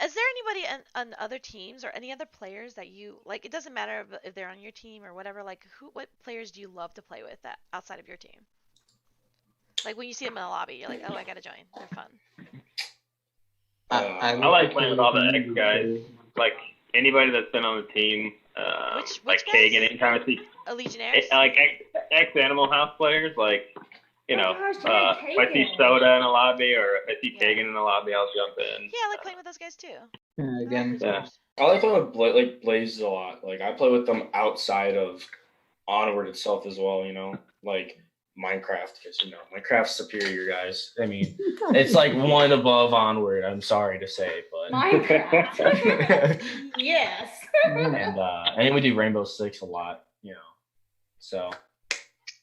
S3: Is there anybody on other teams or any other players that you like? It doesn't matter if they're on your team or whatever. Like, what players do you love to play with that outside of your team? Like when you see them in the lobby, you're like, oh, I gotta join. They're fun.
S6: I like playing with all the ex guys. Like anybody that's been on the team.
S3: Which
S6: like
S3: guys?
S6: Kagan, anytime I see
S3: Legionnaires?
S6: like ex Animal House players, like you know,
S4: gosh, yeah,
S6: if I see
S4: Kagan.
S6: Soda in a lobby or if I see Kagan in a lobby, I'll jump in.
S3: Yeah, I like playing with those guys too.
S7: Again.
S6: Yeah.
S5: I like playing with Blaze a lot. Like I play with them outside of Onward itself as well. You know, like Minecraft, because Minecraft's superior, guys. I mean, it's like one above Onward. I'm sorry to say, but
S4: Minecraft. Yes.
S5: and we do Rainbow Six a lot. So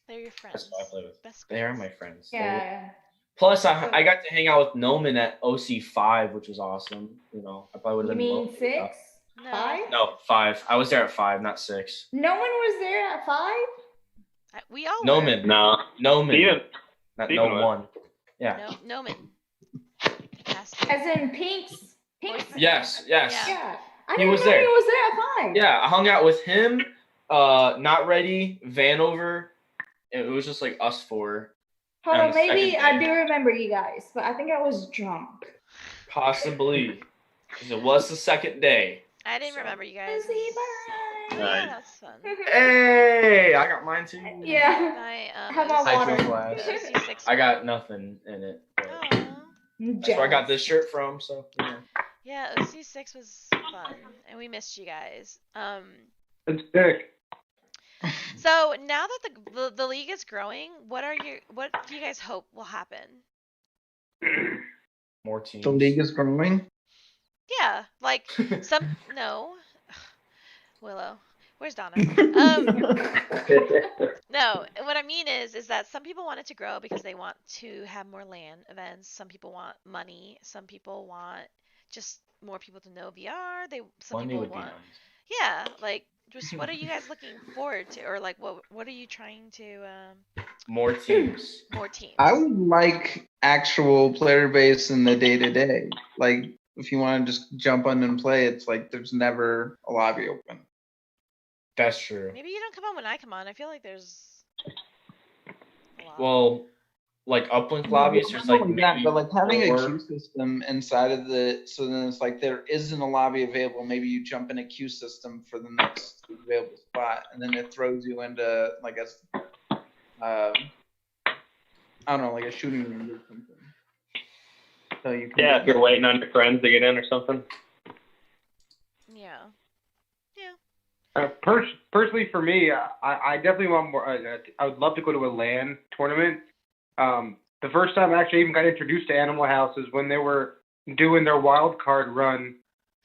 S3: They're your friends.
S5: that's what I play with.
S3: Best
S5: They are
S3: friends.
S5: my friends.
S4: Yeah.
S5: Plus, I got to hang out with Noman at OC5, which was awesome. I probably would
S4: You
S5: have been.
S4: mean 6?
S3: No.
S4: 5?
S5: No, 5. I was there at 5, not 6.
S4: No one was there at 5?
S3: We all were.
S5: Noman.
S6: No.
S5: Noman.
S6: Steven.
S5: Not
S6: Steven
S5: no
S6: was.
S5: one. Yeah.
S3: No, Noman.
S4: As in Pink's?
S5: Yes. Yes.
S4: Yeah. I
S5: He
S4: didn't
S5: was
S4: know
S5: there.
S4: he was there at 5.
S5: Yeah, I hung out with him, Not Ready, Vanover, and it was just like us 4.
S4: Hold
S5: on
S4: on,
S5: the
S4: maybe
S5: second
S4: I
S5: day.
S4: do remember you guys, but I think I was drunk.
S5: Possibly. Because it was the second day.
S3: I didn't remember you guys.
S4: Busy
S3: Oh,
S4: bye.
S3: yeah, that's fun.
S5: Hey, I got mine too.
S4: Yeah.
S3: I,
S4: How about
S5: Hydro
S4: water?
S5: Flask.
S3: OC6
S5: I got nothing in it. But
S3: Aw.
S5: that's where I got this shirt from, so yeah.
S3: Yeah, OC6 was fun, and we missed you guys.
S8: It's sick.
S3: So now that the league is growing, what do you guys hope will happen?
S5: More teams.
S7: The league is growing.
S3: Yeah, like no, Willow, where's Donna? No, what I mean is that some people want it to grow because they want to have more LAN events. Some people want money. Some people want just more people to know VR. Some
S5: Money
S3: people
S5: would be
S3: want.
S5: nice.
S3: Yeah, like just what are you guys looking forward to, or like what are you trying to
S5: More teams.
S3: more teams?
S7: I would like actual player base in the day to day. Like if you want to just jump on and play, it's like there's never a lobby open.
S5: That's true.
S3: Maybe you don't come on when I come on. I feel like there's a lot.
S5: Well, like uplink lobbies, there's like
S7: yeah,
S5: maybe
S7: but like having a
S5: 4.
S7: queue system inside of so then it's like there isn't a lobby available. Maybe you jump in a queue system for the next available spot, and then it throws you into like I don't know, like a shooting range or something. So you can
S6: Yeah, if you're waiting on your friends to get in or something.
S3: Yeah.
S8: Personally, for me, I definitely want more. I would love to go to a LAN tournament. The first time I actually even got introduced to Animal House is when they were doing their wild card run,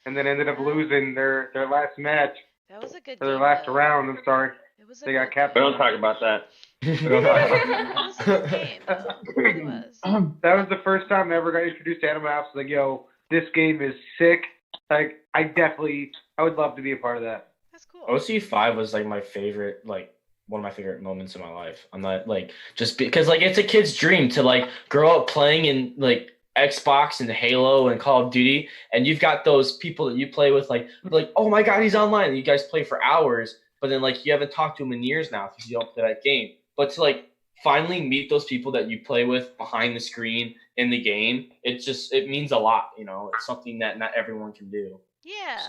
S8: and then ended up losing their last match
S3: That was a good
S8: or their
S3: game,
S8: last
S3: though.
S8: round. I'm sorry,
S3: It was a
S8: they got
S3: good
S8: capped.
S6: We don't talk about that.
S3: It was a good game, though. It really was.
S8: That was the first time I ever got introduced to Animal House. Like, yo, this game is sick. Like, I would love to be a part of that.
S3: That's cool.
S5: OC5 was like my favorite, like one of my favorite moments in my life. I'm not like just because like it's a kid's dream to like grow up playing in like Xbox and Halo and Call of Duty, and you've got those people that you play with like oh my god, he's online, and you guys play for hours, but then like you haven't talked to him in years now because you don't play that game. But to like finally meet those people that you play with behind the screen in the game, it means a lot. It's something that not everyone can do.
S3: Yeah,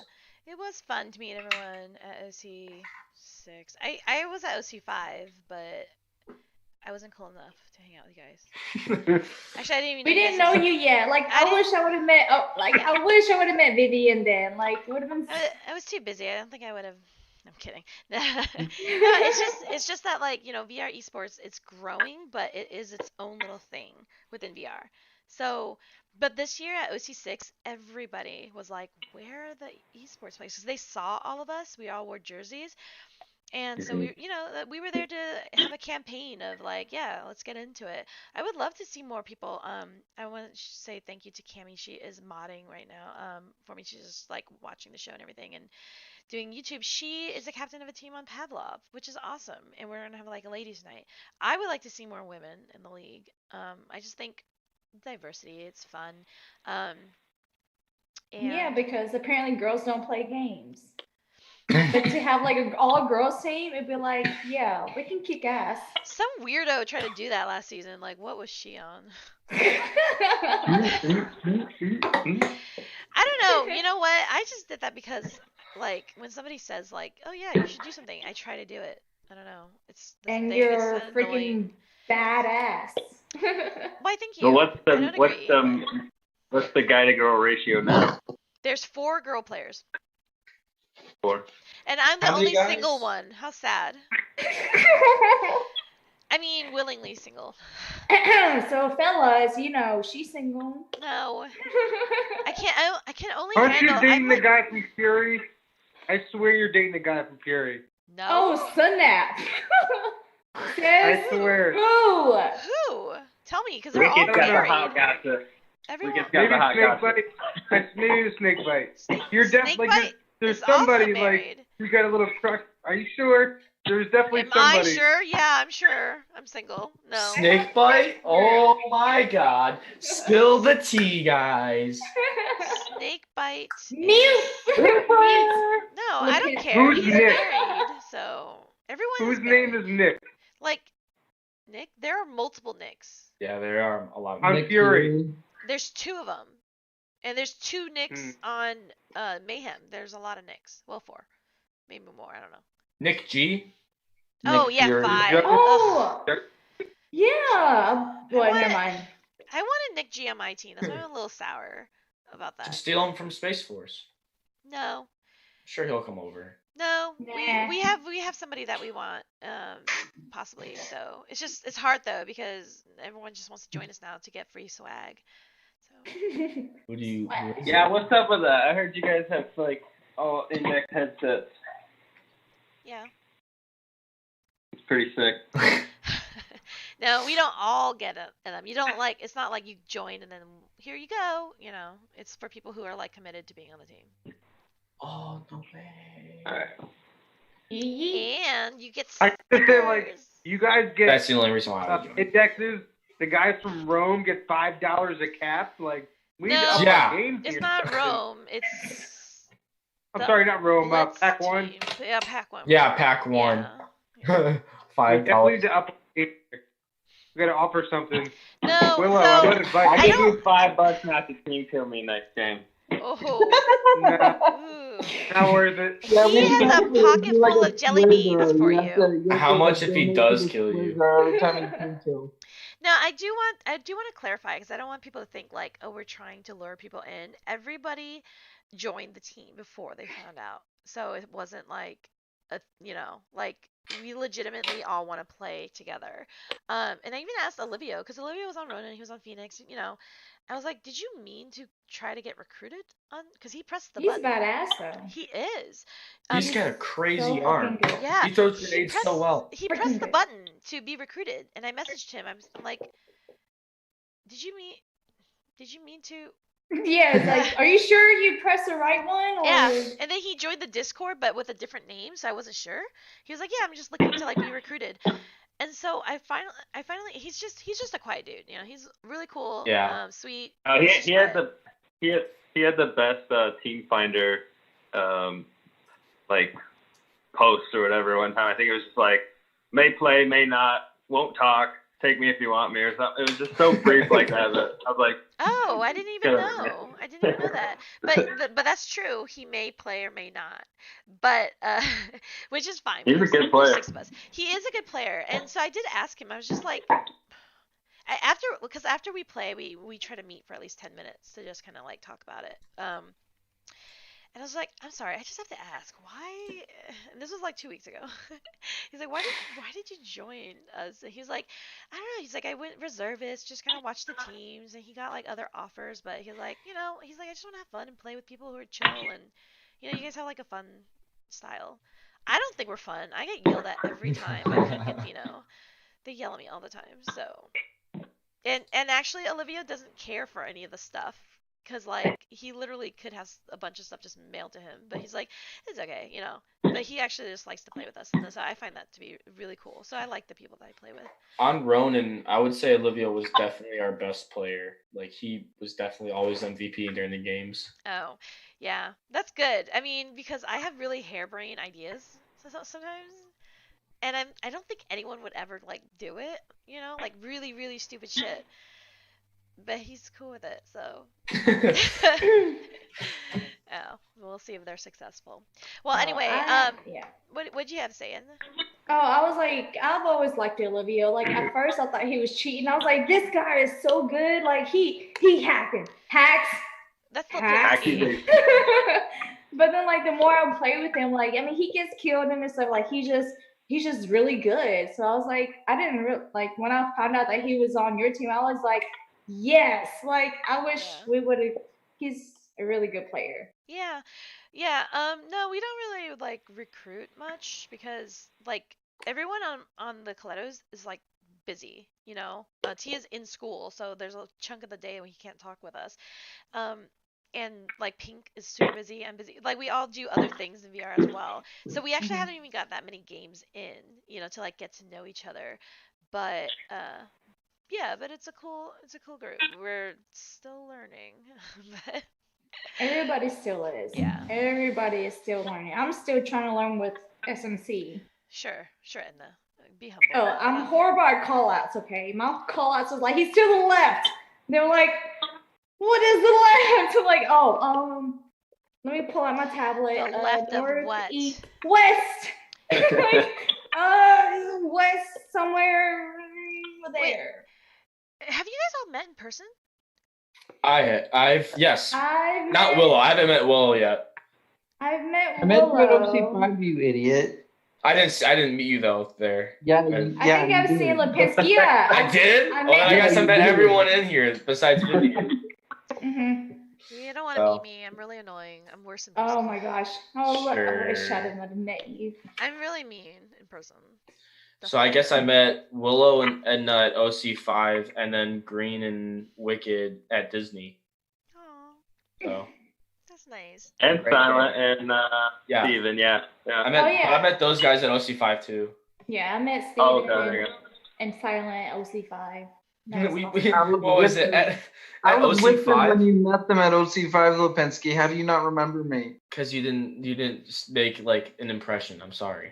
S3: it was fun to meet everyone at OC6. I was at OC5, but I wasn't cool enough to hang out with you guys. Actually, I didn't even.
S4: We didn't know you yet. Like I wish I would have met. Oh, like I wish I would have met Vivian then. Like it would have been.
S3: I was too busy. I don't think I would have. I'm kidding. No, it's just that like VR esports, it's growing, but it is its own little thing within VR. So, but this year at OC6, everybody was like, "Where are the esports places?" They saw all of us. We all wore jerseys. And so we were there to have a campaign of like, yeah, let's get into it. I would love to see more people. I want to say thank you to Cami. She is modding right now for me. She's just like watching the show and everything and doing YouTube. She is the captain of a team on Pavlov, which is awesome. And we're gonna have like a ladies' night. I would like to see more women in the league. I just think diversity, it's fun.
S4: Yeah, because apparently girls don't play games. But to have like an all-girls team, it'd be like, yeah, we can kick ass.
S3: Some weirdo tried to do that last season. Like, what was she on? I don't know. You know what? I just did that because, like, when somebody says, like, oh yeah, you should do something, I try to do it. I don't know.
S4: And you're freaking badass.
S3: Why, thank you.
S6: So what's the guy to girl ratio now?
S3: There's 4 girl players.
S6: 4.
S3: And I'm the only single one. How sad. I mean, willingly single.
S4: So, fellas, she's single.
S3: No. I can only
S8: Aren't
S3: handle...
S8: you dating the guy from Fury? I swear you're dating the guy from Fury.
S3: No.
S4: Oh, snap.
S8: I swear.
S3: Who? Tell me, because they're all married. Everyone.
S8: Maybe the snake bite. You're definitely
S3: bite
S8: there's somebody like you got a little crush. Are you sure? There's definitely somebody.
S3: Am I sure? Yeah, I'm sure. I'm single. No.
S5: Snake bite? Oh my god. Spill the tea, guys.
S3: Snake bite.
S4: Mute.
S3: No, I don't care.
S8: Who's
S3: He's
S8: Nick?
S3: married, so everyone.
S8: Whose name is Nick?
S3: Like Nick? There are multiple Nicks.
S5: Yeah, there are a lot of
S8: On Fury.
S3: There's 2 of them. And there's 2 Nicks on Mayhem. There's a lot of Nicks. Well, 4. Maybe more. I don't know.
S5: Nick G?
S3: Oh,
S5: Nick
S3: yeah,
S5: Fury.
S3: 5.
S4: Oh. Yeah. Well, never mind.
S3: I wanted Nick G on my team. That's why I'm a little sour about that.
S5: Just steal him from Space Force.
S3: No.
S5: Sure, he'll come over.
S3: No.
S4: Nah.
S3: We have somebody that we want, possibly. So it's hard though because everyone just wants to join us now to get free swag. So.
S5: Who do you?
S6: Yeah, what's up with that? I heard you guys have like all index headsets.
S3: Yeah.
S6: It's pretty sick.
S3: No, we don't all get them. You don't like. It's not like you join and then here you go. It's for people who are like committed to being on the team.
S5: Oh no way!
S6: All right.
S3: And you get.
S8: I just say like you guys get.
S5: That's the only reason why I would join.
S8: Indexes. The guys from Rome get $5 a cap. Like we need to up
S5: Yeah.
S8: our game
S3: It's
S8: here.
S3: not Rome. It's.
S8: I'm sorry, not Rome. Pack one.
S3: Team. Yeah, Pack one.
S5: Yeah, Pack one.
S3: Yeah.
S8: We definitely need
S5: $5.
S8: to up. We gotta offer something.
S3: No.
S8: Willow,
S3: so,
S8: I would invite
S6: I
S8: you.
S6: give you $5 not to team kill me next game.
S3: Oh.
S8: Nah,
S3: Ooh.
S8: not worth it.
S3: He has a pocket full of jelly beans for you.
S5: How much if he does kill you?
S3: No, I do want to clarify because I don't want people to think like, oh, we're trying to lure people in. Everybody joined the team before they found out, so it wasn't like like we legitimately all want to play together. And I even asked Olivia because Olivia was on Ronin, he was on Phoenix. I was like, did you mean to try to get recruited on? Because he pressed the button.
S4: He's badass though.
S3: He is.
S5: He's got a crazy
S4: so
S5: arm.
S4: fucking good.
S3: Yeah.
S5: He throws grenades so well.
S3: He pressed the button to be recruited, and I messaged him. I'm like, did you mean to?
S4: Yeah, it's like, are you sure you pressed the right one? Or...
S3: Yeah, and then he joined the Discord, but with a different name, so I wasn't sure. He was like, yeah, I'm just looking to like be recruited. And so I finally, he's just a quiet dude. He's really cool.
S5: Yeah.
S3: Sweet.
S6: He had the best team finder, like post or whatever one time. I think it was just like may play, may not, won't talk. take me if you want me or something. It was just so brief like that. That I was like,
S3: Oh, I didn't even
S6: Good.
S3: know. I didn't even know that. But that's true. He may play or may not. But which is fine.
S6: He's a
S3: because
S6: good
S3: there's
S6: player.
S3: 6 of us. He is a good player, and so I did ask him. I was just like, after we play, we try to meet for at least 10 minutes to just kind of like talk about it. And I was like, I'm sorry, I just have to ask, why? And this was like 2 weeks ago. He's like, why did you join us? And he was like, I don't know. He's like, I went reservist, just kind of watch the teams, and he got like other offers, but he's like, he's like, I just want to have fun and play with people who are chill, and you guys have like a fun style. I don't think we're fun. I get yelled at every time. They yell at me all the time. So, and actually, Olivia doesn't care for any of the stuff. Because, like, he literally could have a bunch of stuff just mailed to him. But he's like, it's okay, But he actually just likes to play with us. And so I find that to be really cool. So I like the people that I play with.
S5: On Ronin, I would say Olivia was definitely our best player. Like, he was definitely always MVP during the games.
S3: Oh, yeah. That's good. I mean, because I have really harebrained ideas sometimes. And I don't think anyone would ever, like, do it, Like, really, really stupid shit. But he's cool with it, so. Oh, we'll see if they're successful. Well, anyway,
S4: yeah.
S3: What'd you have to say, Anna?
S4: Oh, I was like, I've always liked Olivia. Like at first, I thought he was cheating. I was like, this guy is so good. Like he hacks.
S3: That's
S4: hacks. But then, like the more I play with him, like he gets killed and stuff. Like he's just really good. So I was like, I didn't like when I found out that he was on your team, I was like. Yes, like I wish we would have. He's a really good player.
S3: Yeah. No, we don't really like recruit much because like everyone on the Colettos is like busy. Tia's in school, so there's a chunk of the day when he can't talk with us. And like Pink is super busy. I'm busy. Like we all do other things in VR as well. So we actually haven't even got that many games in, to like get to know each other. But yeah, but it's a cool group. We're still learning. But
S4: everybody still is.
S3: Yeah.
S4: Everybody is still learning. I'm still trying to learn with SMC.
S3: Sure, Edna. Be humble.
S4: Oh, I'm horrible at call-outs, okay? My call-outs was like, he's to the left. They were like, what is the left? I'm like, let me pull out my tablet.
S3: The left
S4: north,
S3: of what?
S4: East, west. Like, west somewhere there.
S3: Have you guys all met in person?
S5: Yes. Not Willow. I haven't met Willow yet.
S4: I've met Willow.
S7: I met you at OC5, you idiot.
S5: I didn't meet you though there.
S7: Yeah,
S4: I think I've seen Lipinski. Yeah.
S5: I did? I guess I met everyone in here besides Vivian.
S3: You don't want to meet me. I'm really annoying. I'm worse in person.
S4: Oh my gosh. Oh,
S5: Sure.
S4: I wish I had met you.
S3: I'm really mean in person.
S5: So I guess I met Willow and Edna at OC5, and then Green and Wicked at Disney.
S3: Aww.
S5: So.
S3: That's nice.
S6: And Silent and Steven, yeah.
S5: I met those guys at OC5 too.
S4: Yeah, I met Steven
S6: okay.
S4: and Silent OC5.
S5: What was it?
S7: I was with them
S5: OC5?
S7: when you met them at OC5, Lipinski. How do you not remember me?
S5: Because you didn't make like an impression. I'm sorry.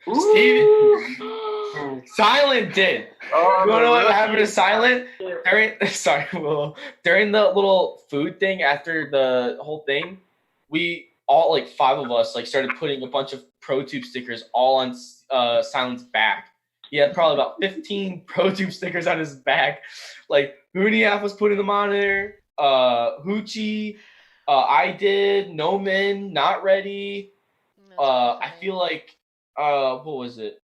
S7: Steven.
S5: Silent did.
S7: Oh,
S5: you wanna know what happened to Silent? During the little food thing after the whole thing, we all like 5 of us like started putting a bunch of ProTube stickers all on Silent's back. He had probably about 15 ProTube stickers on his back. Like Hooniaf was putting them on there. Hoochie, I did. No Men, Not Ready. I feel like what was it?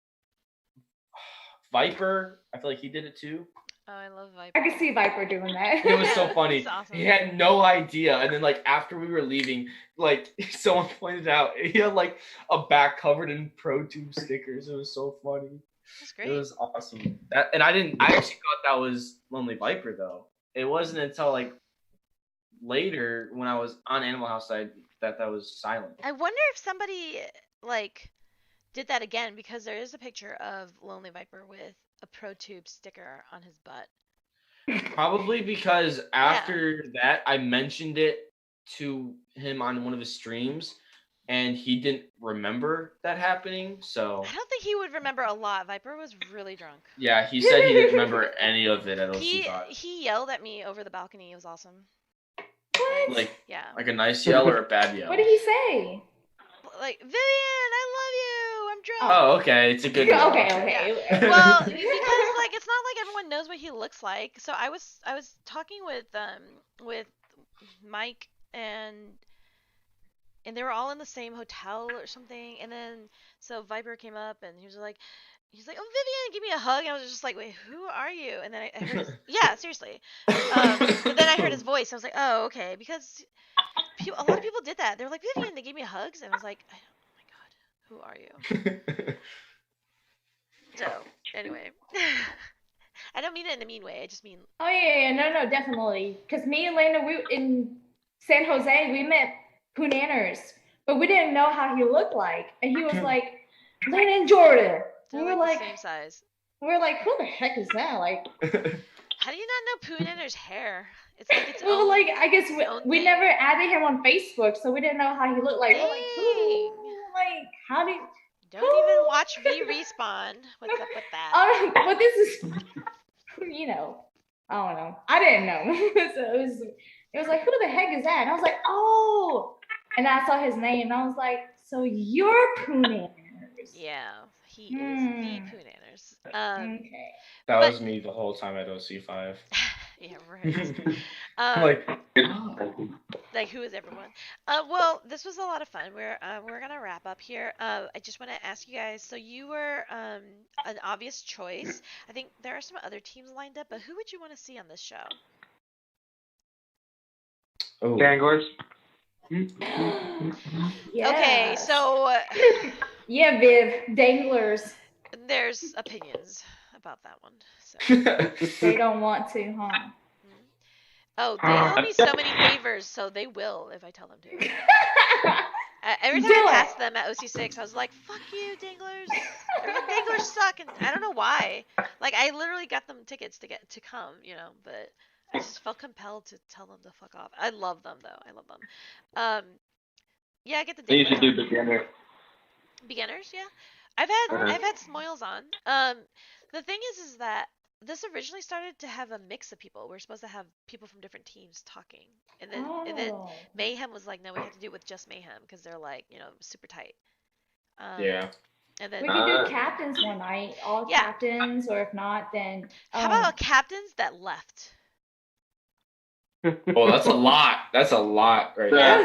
S5: Viper. I feel like he did it too.
S3: Oh, I love Viper.
S4: I could see Viper doing that.
S5: It was so funny.
S3: Awesome.
S5: He had no idea, and then like after we were leaving, like someone pointed out he had like a back covered in ProTube stickers. It was so funny.
S3: That's great.
S5: It was awesome. I actually thought that was Lonely Viper though. It wasn't until like later when I was on Animal House side that was Silent.
S3: I wonder if somebody like did that again because there is a picture of Lonely Viper with a ProTube sticker on his butt.
S5: Probably because after that I mentioned it to him on one of his streams, and he didn't remember that happening. So
S3: I don't think he would remember a lot. Viper was really drunk.
S5: yeah, he said he didn't remember any of it at OC5.
S3: He yelled at me over the balcony. It was awesome.
S4: What?
S5: Like
S3: Yeah.
S5: like a nice yell or a bad yell?
S4: What did he say?
S3: Like, Vivian, I love you. I'm drunk.
S5: Oh, okay, it's a good yell.
S4: Okay.
S3: Well, because like it's not like everyone knows what he looks like. So I was talking with Mike and they were all in the same hotel or something. And then so Viper came up and he's like, oh, Vivian, give me a hug. And I was just like, wait, who are you? And then I heard his, yeah, seriously. But then I heard his voice. I was like, oh, okay, because a lot of people did that. They were like, Vivian, they gave me hugs, and I was like, oh my god, who are you? So anyway, I don't mean it in a mean way. I just mean.
S4: Oh yeah, no, definitely. Because me and Lena, we in San Jose, we met Poonanners, but we didn't know how he looked like, and he was like, Lena and Jordan.
S3: They're
S4: We were
S3: like
S4: like,
S3: the same size.
S4: we were like, who the heck is that? Like,
S3: How do you not know Poonanner's hair? It's like its
S4: well,
S3: own.
S4: like I guess we
S3: thing.
S4: never added him on Facebook, so we didn't know how he looked like. We're like, who? Like, how do?
S3: Don't even watch VRespawn. What's up with that?
S4: But this is, you know, I don't know. I didn't know. So it was like, who the heck is that? And I was like, oh. And I saw his name, and I was like, so you're Poonanners.
S3: Yeah, he is the Poonanners.
S4: Okay.
S5: That was me the whole time at OC5.
S3: Yeah, right. Like who is everyone? Well, this was a lot of fun. We're gonna wrap up here. I just want to ask you guys. So you were an obvious choice. I think there are some other teams lined up, but who would you want to see on this show?
S5: Oh.
S8: Danglers.
S4: Yes.
S3: Okay, so
S4: yeah, Viv, Danglers.
S3: there's opinions about that one. So.
S4: They don't want to, huh?
S3: Oh, they owe me so many favors, so they will if I tell them to. Every time I pass them at OC6, I was like, fuck you, Danglers. Danglers suck, and I don't know why. Like, I literally got them tickets to come, you know, but I just felt compelled to tell them to fuck off. I love them, though. I love them. Yeah, I get the
S6: They
S3: Danglers.
S6: usually do beginner.
S3: Beginners, yeah. I've had Smoils on. The thing is that this originally started to have a mix of people. We're supposed to have people from different teams talking, and then Mayhem was like, no, we have to do it with just Mayhem because they're like, you know, super tight.
S5: Yeah.
S4: We
S3: And then
S4: could do captains one night, all captains, or if not, then
S3: how about captains that left?
S5: Oh, that's a lot. That's a lot right there.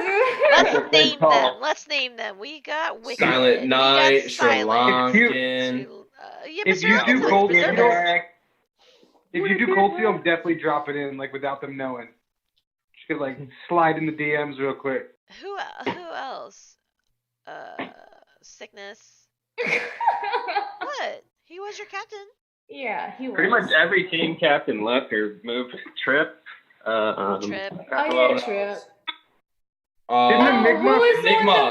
S3: Let's name them. We got Wicked.
S5: Silent Night, Sri
S8: Lankan. If you do Cold Steel, I'm definitely dropping in like without them knowing. Just could like slide in the DMs real quick.
S3: Who else? Sickness. What? He was your captain.
S4: Yeah, he was.
S6: Pretty much every team captain left or moved. Trip.
S3: Trip.
S4: Oh yeah, Trip.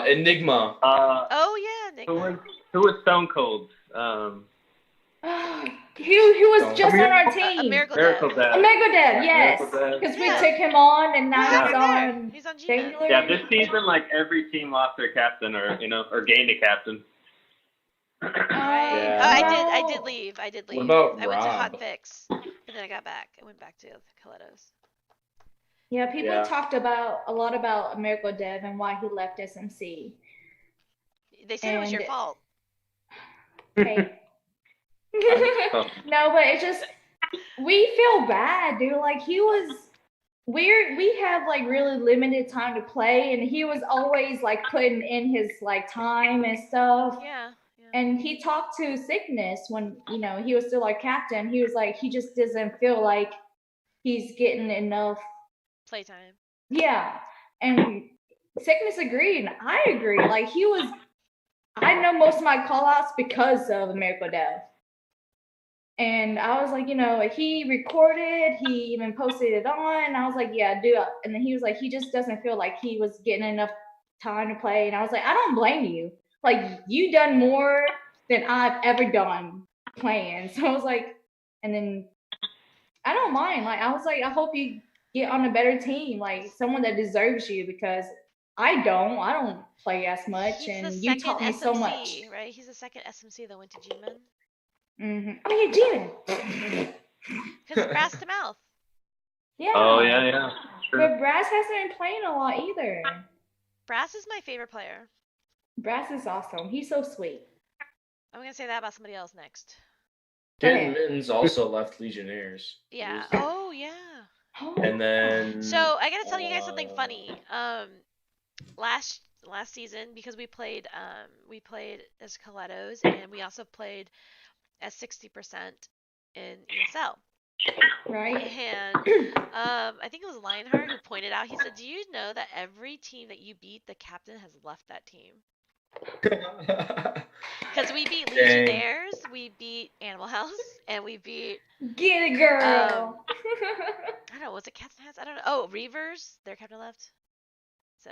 S5: Enigma.
S3: Oh yeah, Enigma.
S6: Who was Stone Cold?
S4: He was just on our team.
S3: Miracle
S6: Dad.
S4: Yes. Because we took him on, and now
S3: he's on
S4: Danglers.
S6: Yeah, this season, like every team lost their captain, or gained a captain.
S3: I did leave.
S5: What about
S3: I went to
S5: Rob?
S3: Hot Fix, and then I got back. I went back to Colettos.
S4: Yeah, people talked a lot about Miracle Dev and why he left SMC.
S3: They said it was your fault.
S4: Okay. No, but it's just we feel bad, dude. Like we have like really limited time to play, and he was always like putting in his like time and stuff.
S3: Yeah.
S4: And he talked to Sickness when he was still our captain. He was like, he just doesn't feel like he's getting enough
S3: playtime.
S4: Yeah, and Sickness agreed, and I agree. Like I know most of my call outs because of Miracle Dev. And I was like, he recorded, he even posted it on, and I was like, yeah, do it. And then he was like, he just doesn't feel like he was getting enough time to play. And I was like, I don't blame you. Like, you done more than I've ever done playing. So I was like, and then I don't mind. Like, I was like, I hope you get on a better team, like someone that deserves you, because I don't play as much,
S3: He's the
S4: and you
S3: second
S4: taught me so much.
S3: SMC, right? He's the second SMC that went to G-Man.
S4: Oh yeah, G-Man.
S3: Because Brass to Mouth.
S4: Yeah.
S6: Oh yeah. Sure.
S4: But Brass hasn't been playing a lot either.
S3: Brass is my favorite player.
S4: Brass is awesome. He's so sweet.
S3: I'm gonna say that about somebody else next.
S5: Dan Mittens also left Legionnaires.
S3: Yeah. Oh yeah.
S5: And then.
S3: So I gotta tell you guys something funny. Last season, because we played as Colettos, and we also played as 60% in ESL.
S4: Right.
S3: And I think it was Lionheart who pointed out. He said, "Do you know that every team that you beat, the captain has left that team?" Because we beat Legionnaires, we beat Animal House, and we beat.
S4: Get it, girl.
S3: I don't know. Was it Captain House? I don't know. Oh, Reavers, their captain left. So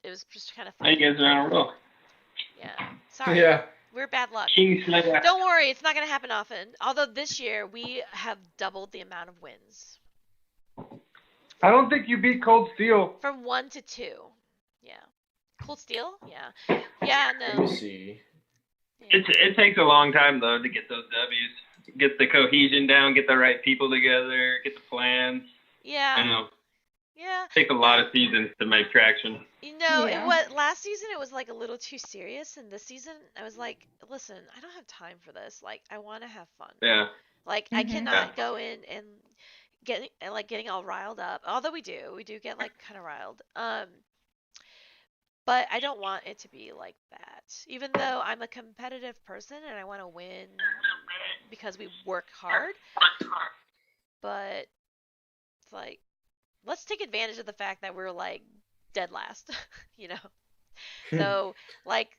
S3: it was just kind of funny.
S6: You guys are on a roll.
S3: Yeah. Sorry.
S5: Yeah.
S3: We're bad luck.
S6: Kingslayer.
S3: Don't worry, it's not going to happen often. Although this year we have doubled the amount of wins.
S8: I don't think you beat Cold Steel.
S3: From 1 to 2. Yeah. Cold Steel? Yeah. Yeah,
S5: Let
S3: no.
S5: me see.
S3: Yeah.
S6: It takes a long time though to get those W's, get the cohesion down, get the right people together, get the plans.
S3: Yeah.
S6: I know.
S3: Yeah.
S6: It takes a lot of seasons to make traction.
S3: You know,
S4: Yeah.
S3: it was last season it was like a little too serious, and this season I was like, listen, I don't have time for this. Like, I want to have fun.
S6: Yeah.
S3: Like, I cannot go in and getting all riled up. Although we do get like kind of riled. But I don't want it to be like that. Even though I'm a competitive person and I want to win because we work hard. But it's like, let's take advantage of the fact that we're like dead last, you know. So like